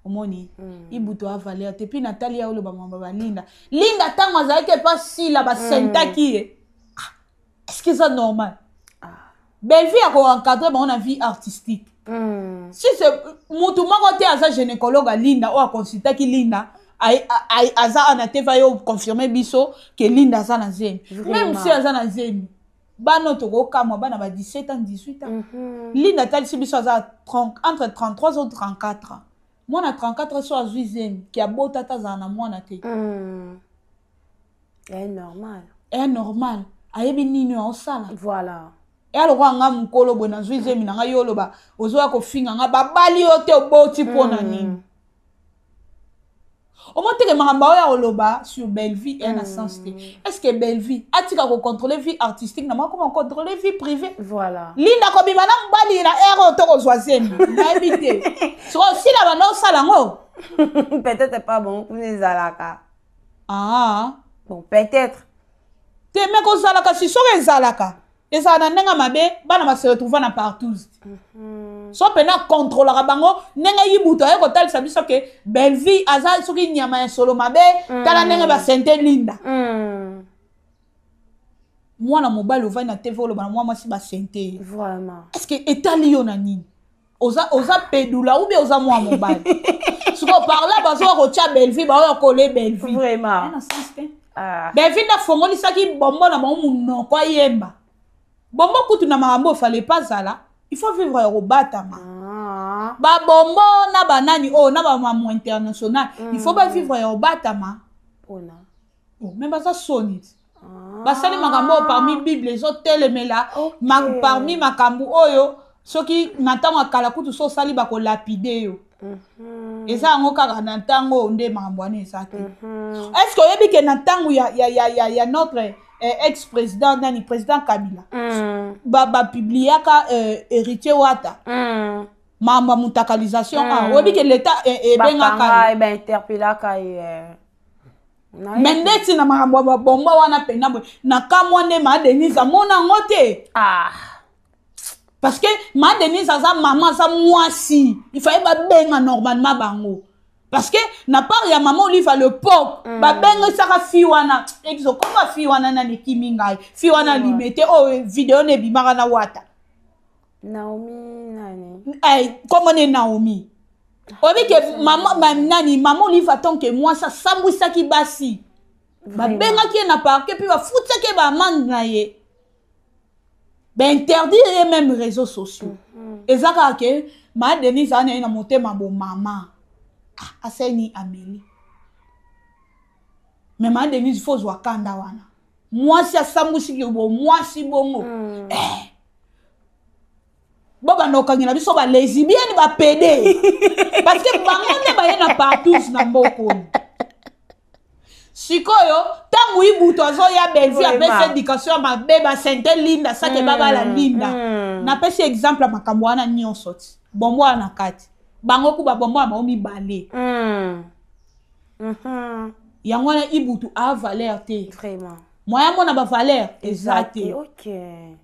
Speaker 1: Omoni ibutoa valeur te puis Natalia oloba mamba Linda. Linda tango azake pas si la ba senta ki. Est-ce que c'est normal? Belleville a encadré mon vie artistique. Si c'est mutu moko te aza gynécologue Linda ou a consulté ki Linda aza anateva yo confirmer biso que Linda aza na zemi. Même si aza na zemi bano toko kamwa bana ba 17 ans 18 ans. Linda tali si biso aza entre 33 ou 34 ans. Moi na 34 ans so azui zemi ki abota ta na mwana te.
Speaker 2: C'est normal.
Speaker 1: C'est normal. Ayebi nini o sala.
Speaker 2: Voilà.
Speaker 1: Et alors nga mukolo bona zuize mina nga yoloba ozoya ko finga nga babali yote oboti pona nini. O monteke mangamba oya oloba sur Belleville et na sens te. Est-ce que Belleville atika ko contrôler vie artistique na moi comment contrôler vie privée?
Speaker 2: Voilà.
Speaker 1: Linda ko bimana mbali na ero to ko zoazemi. Na ebité. So si la bana osala ngo.
Speaker 2: Peut-être pas bon pour les alaka.
Speaker 1: Bon
Speaker 2: peut-être.
Speaker 1: Te meko zalaka si so ezalaka. Et ça n'a pas mabe, bana ba se retrouver na partout. So pena contrôler bango, nenga yibuto ay ko tal sabiso ke Belleville aza soki nyama ya solo mabe, tala nenga ba sente Linda. Mwana mobile ova na TV lo bana mwa si ba sente.
Speaker 2: Vraiment.
Speaker 1: Est-ce que etali yo na nini? Oza pedula ou bien oza mwa mobile. Soko parla bazo ko tia Belleville ba ko le Belleville.
Speaker 2: Vraiment.
Speaker 1: Belleville na fongoli saki bombo na mo muno kwa yemba. Bombo kutu na marambo fallait pas zala. Il faut vivre au batama. Ba bombo na banani na ba maman international. Il faut pas vivre au batama.
Speaker 2: Ona.
Speaker 1: Même pas ça sonit. Ba sali makambo parmi Bible les autres telemela parmi makambo oyo soki natanga kala kutu so sali ba ko lapider yo. Eza ngo kaka na tango nde makambo ane esate. Est-ce que yebi ke na tango ya notre ex-président nani président Kabila ba publiaka héritier wata mamba mutakalisation obi que l'état
Speaker 2: bengaka ba interpellaka
Speaker 1: mendeti na mamba bomba wana pena na kamone ma Denise mona ngote parce que ma Denise aza maman sa mwasi il fallait ba benga normalement bango Parce que na part ya maman Olive le pop ba benga saka fi wana exo comment fi wana na nekimi ngai fi wana limité vidéo ne bimaka na wata
Speaker 2: Naomi nani
Speaker 1: comment ne Naomi obi ke maman Olive attend que moi ça sambwisa ki basi ba benga ki na parquet puis ba futsa ke ba amende na ye ba interdire les mêmes réseaux sociaux ezaka ke ma Denise ana na motema bo mama Aseni Amélie. Mais ma Denise faut jouer kanda wana. Moi si asamusi kibo, moi si bongo. Boba no kangina biso ba lesbienne ba pédé. Parce que bango ne ba yena partout na mboko. Sikoyo tangu ibuto azo ya Belvi apesa éducation ma beba sente linda sake baba la linda. Na pesi exemple makambo wana nyonso ti. Bombo na kati. Bango ku babombo ba omi balé yango na ibutu a valeur te
Speaker 2: vraiment
Speaker 1: moya mona ba valeur exacte
Speaker 2: OK
Speaker 1: et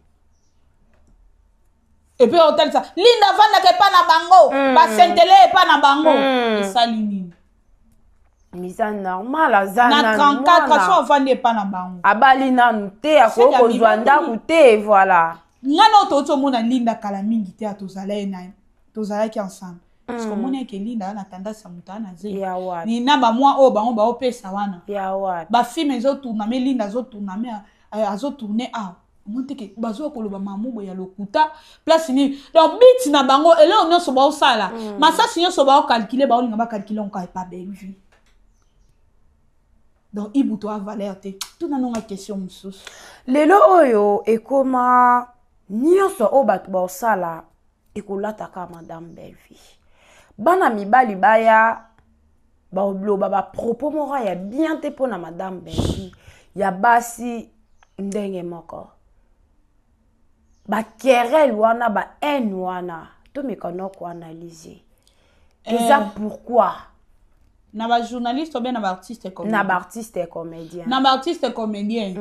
Speaker 1: puis hôtel ça linda vanda ke pa na bango ba sentele pa na bango et ça lini
Speaker 2: misa normal azana
Speaker 1: na 34 so vande pa na bango
Speaker 2: abali nanu te akoko zwanda te voilà
Speaker 1: ngana to mona linda kala mingi te atozala na tozala ki ensemble parce que mon que linda na tendance à mutana zé ni na ba moi o bango ba opesa wana
Speaker 2: ya wa
Speaker 1: ba film zo tourna mais linda zo tourna mais azo tourner monte ke bazo koloba mamubo ya lokuta place ni donc bit na bango ele on so ba osala masa sinyo so ba calculer ba olinga ba calculer on ka pas belle vue donc ibuto a valeur te tout na nonga question mususu
Speaker 2: lelo oyo ekoma nyonso o batu ba osala ekolata ka madame Belvi bana mibali baya ba obloba ba propos moko ya bien te pona madame Belvi ya basi ndenge moko ba querelle wana ba haine wana to me kono ko analyser eza pourquoi
Speaker 1: na ba journaliste ou bien na ba artiste comédien
Speaker 2: na ba artiste et comédien
Speaker 1: na ba artiste comédien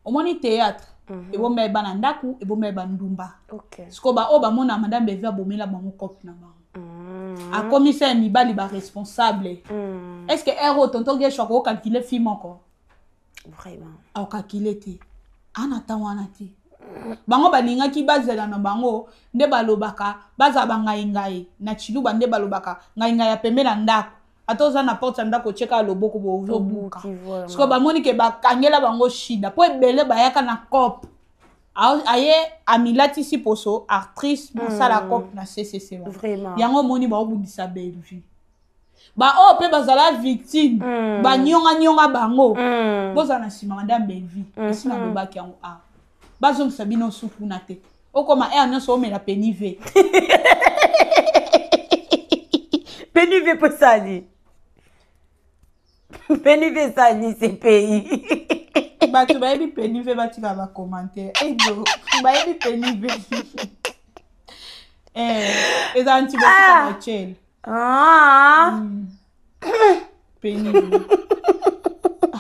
Speaker 1: au moins théâtre et bon mais bana ndaku et bon mais bandumba
Speaker 2: OK
Speaker 1: sko ba o ba mona madame Belvi abomela bango cop na bango a commissaire mibali ba responsable est-ce que héros tonton ge choko calculer film encore
Speaker 2: vraiment
Speaker 1: au calculer te ana tawana te bango balinga ki bazela na bango nde balobaka baza bangai ngai na chiluba nde balobaka ngai ngai ya pembe na ndako atoza na porte ndako cheka loboko bo zo buka sko ba moni ke ba kangela bango shida po ebele bayaka na cop aye amilati si poso actrice sala cop na CCC
Speaker 2: vraiment
Speaker 1: yango moni ba obundisa Belvi ba o pe bazala victime ba nyonga bango boza na sima madame Belvi esina lobaki yango bazo msabino suku na te okoma nyonso omela penive
Speaker 2: penive posali penive sali ce pays
Speaker 1: batu bayebi penive batika ba commentaire ejo bayebi penive eza antibatika ba chel penive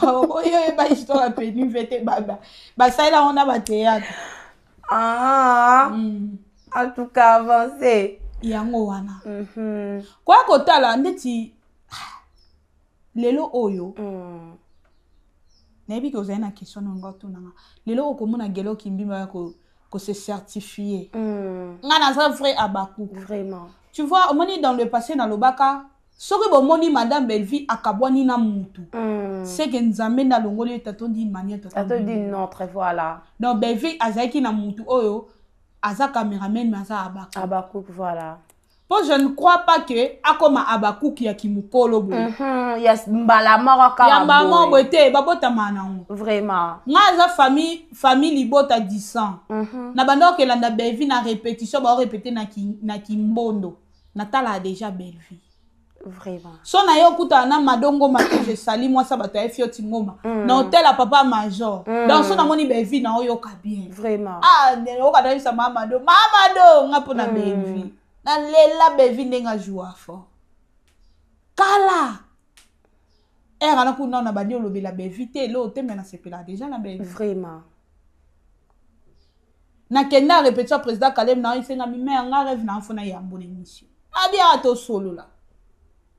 Speaker 1: oyo ba histoire penive te baba basaila on a ba théâtre
Speaker 2: en tout cas avancé
Speaker 1: yango wana kwa kotala ndeti lelo oyo nebi ko zena question ngo tunanga lelo okomona gelo kimbima ko se certifier ngana ça vrai abaku
Speaker 2: vraiment
Speaker 1: tu vois au moni dans le passé na lobaka soki bomoni madame Belvi akabwani na mutu c'est que nzambe na longoli tato d'une manière
Speaker 2: tato d'une autre voilà
Speaker 1: donc Belvi azaki na mutu oyo aza cameraman mais aza
Speaker 2: abaku voilà.
Speaker 1: Je ne crois pas que akoma abaku ki ya kimukolo bo
Speaker 2: ya mbala moko ka
Speaker 1: ya mama bote babota manango
Speaker 2: vraiment
Speaker 1: ngaza famille libota 10 na bando ke landa Belvi na répétition ba répéter na kimbondo na tala déjà Belvi
Speaker 2: vraiment
Speaker 1: so na yo kuta na madongo mato je sali moi ça bato fioti ngoma na hôtel à papa major donc so na moni Belvi na yo ka bien
Speaker 2: vraiment
Speaker 1: ne o ka dalisa mama do ngapo na Belvi na lela Belvi ndenga joua fort kala ana kuna na bandi olobela Belvi te lo te mena sepela déjà na Belvi
Speaker 2: vraiment
Speaker 1: na kenda répétition président Kalem na isenga mi me nga rêve na fona ya bonne émission abia to solo la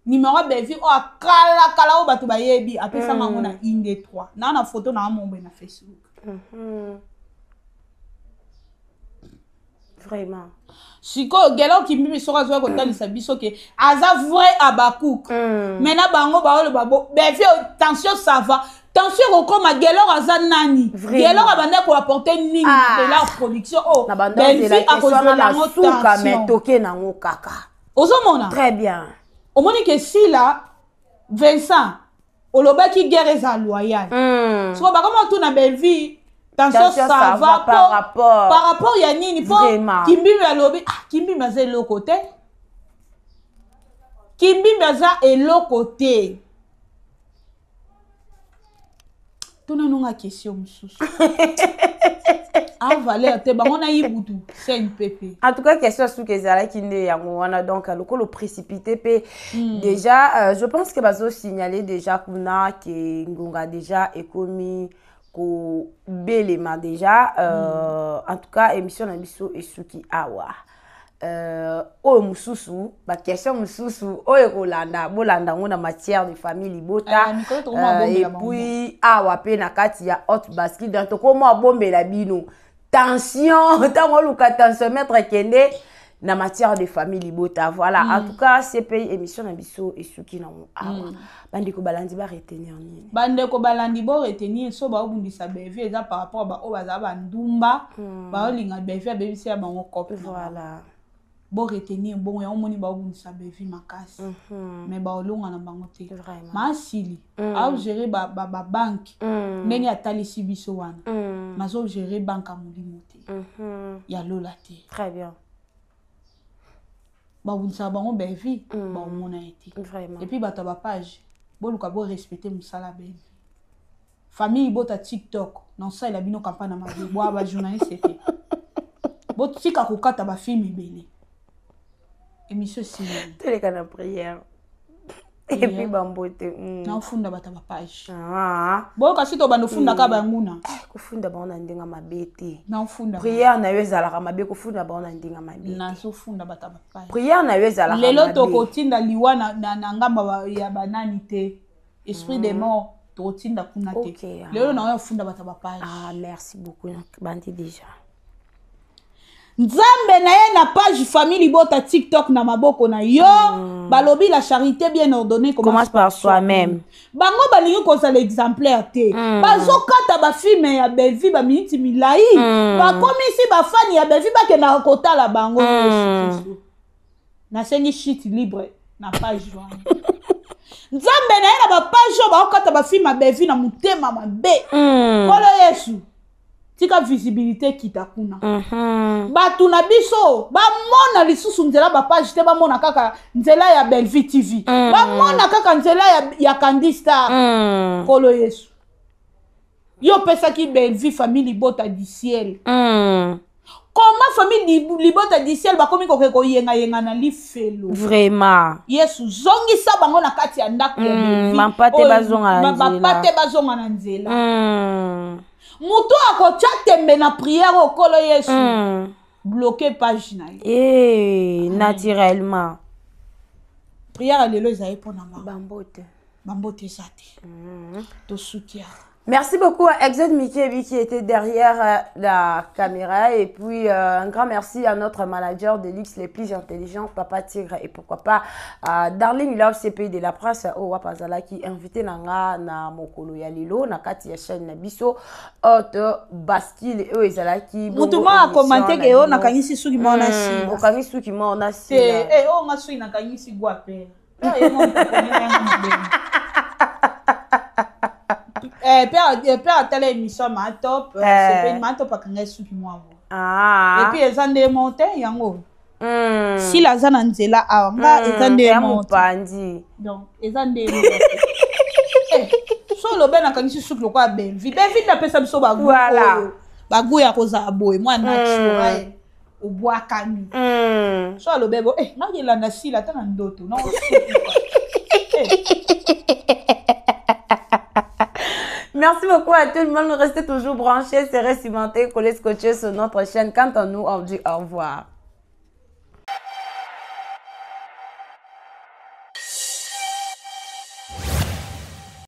Speaker 1: numéro ya belvi oyo akala oyo bato bayebi apesanga ngo na 1 2 3 na photo na mombo na Facebook.
Speaker 2: Vraiment.
Speaker 1: Siko gelo ki mimi soko zo ko talisa biso ke aza vrai Abakouk. Maintenant bango ba babo belvi tension ça va. Tension comme gelo aza nani. Gelo abanda ko apporter nini de la production oh.
Speaker 2: Belvi a cause de la souka mais toke na ngo kaka.
Speaker 1: Ozomona.
Speaker 2: Très bien.
Speaker 1: Au moins que si là Vincent oloba ki guerre za loyal. So ba comment tout na belvi tension ça va par rapport ya nini po Kimbimbi alobi Kimbimbi aza l'autre côté. Kimbimbi aza l'autre côté. Tuna nunga question mususu. Ah valeur te ba on a yibutu c'est une pépé.
Speaker 2: En tout cas question sous que zala kinde yango wana donc le précipité pe déjà je pense que bazo signaler déjà kuna que ngonga déjà ekomi ko belema déjà en tout cas émission na biso esuki awa oyo mususu ba question mususu oyo kolanda bolanda ngona matière de famille libota et puis awa pe na kati ya hot basket donc to ko mo abombela bino tension tango luka tension mettre kende na matière de famille libota voilà en tout cas c'est pays émission na biso esuki na awa bandeko balandi ba retenir nini
Speaker 1: bandeko balandi bo retenir so ba obundisa bevi eza par rapport ba o baza ba ndumba ba olinga bevi a bevi ya bango copie
Speaker 2: voilà
Speaker 1: bo retenir bon ya omoni ba obundisa bevi makasi mais ba olonga na bango te ma sili a gérer ba banque ndeni atalisi biso wana mazo gérer banque a molimo te ya lola te
Speaker 2: très bien
Speaker 1: ba obundisa bango bevi ba omona été et puis bato ba page boluka bo respecter musala bevi famille bota TikTok non ça il a bino campagne na mabe bo ba journaliste te bo tika kokata ba film ebele émission si
Speaker 2: télé kana prière et puis bambote
Speaker 1: na funda bata ba page bo kasi to bando funda ka banguna
Speaker 2: kufunda baona ndinga mabete
Speaker 1: na funda
Speaker 2: prière na yezala ka mabe kufunda baona ndinga mabete
Speaker 1: na so funda bata ba page
Speaker 2: prière na yezala ka
Speaker 1: lelo to kotinda liwa na ngamba ya banani te esprit des morts to kotinda kuna te lelo na yo funda bata ba page
Speaker 2: merci beaucoup bandi déjà
Speaker 1: Nzambe na ye na page famille bota TikTok na maboko na yo balobi la charité bien ordonnée
Speaker 2: commence par soi-même
Speaker 1: bango balingi kozala exemplaire te bazokata bafilme ya belvi ba minute milai bakomisi bafani ya belvi bakenda kotala bango nasengi shit libre na page wana Nzambe na ye na bapage oyo bakokata bafilme ya belvi na motema mabe kolo Yesu tika visibilité kita kuna batu na biso bamona lisusu nzela ba page te bamona kaka nzela ya Belvi TV bamona kaka nzela ya Candy Star kolo Yesu yo pesa ki Belvi famille libota du ciel comment famille libota du ciel bakomi ko yenga yenga na lifelo
Speaker 2: vraiment
Speaker 1: Yesu zongisa bango na kati ya ndako ya Belvi
Speaker 2: mapate bazonga
Speaker 1: na nzela Muto akotia tembe na prière au kolo Yesu. Bloqué page na
Speaker 2: ye. Naturellement.
Speaker 1: Prière lelo ezai pona ma.
Speaker 2: Bambote
Speaker 1: sate. To soutien.
Speaker 2: Merci beaucoup à Exod Mikebi qui était derrière la caméra et puis un grand merci à notre manager de luxe les plus intelligents Papa Tigre et pourquoi pas Darling Love CPI de la presse au Wapazala qui invité nanga na mokolo ya lilo na kati ya chaîne na biso auto bascule et ezala ki
Speaker 1: mutuma a commenter que on nakangisi suki mona si
Speaker 2: okangisi suki mona si
Speaker 1: on nga suki nakangisi gwape père a telle émission ma top c'est pas ma top à quand est-ce qui moi et puis ils ont démonté yango si la zana nzela anga ils ont démonté donc ils ont démonté so lo ben akangisi suki lo kwa ben vite na pesa biso ba
Speaker 2: voilà
Speaker 1: bagu ya koza boy moi naturel au bois kami so lo bebo na yela na sila tana ndoto non
Speaker 2: Merci beaucoup à tout le monde. Restez toujours branchés, serrez cimentés, collés, scotchés sur notre chaîne. Quant à nous, on dit au revoir.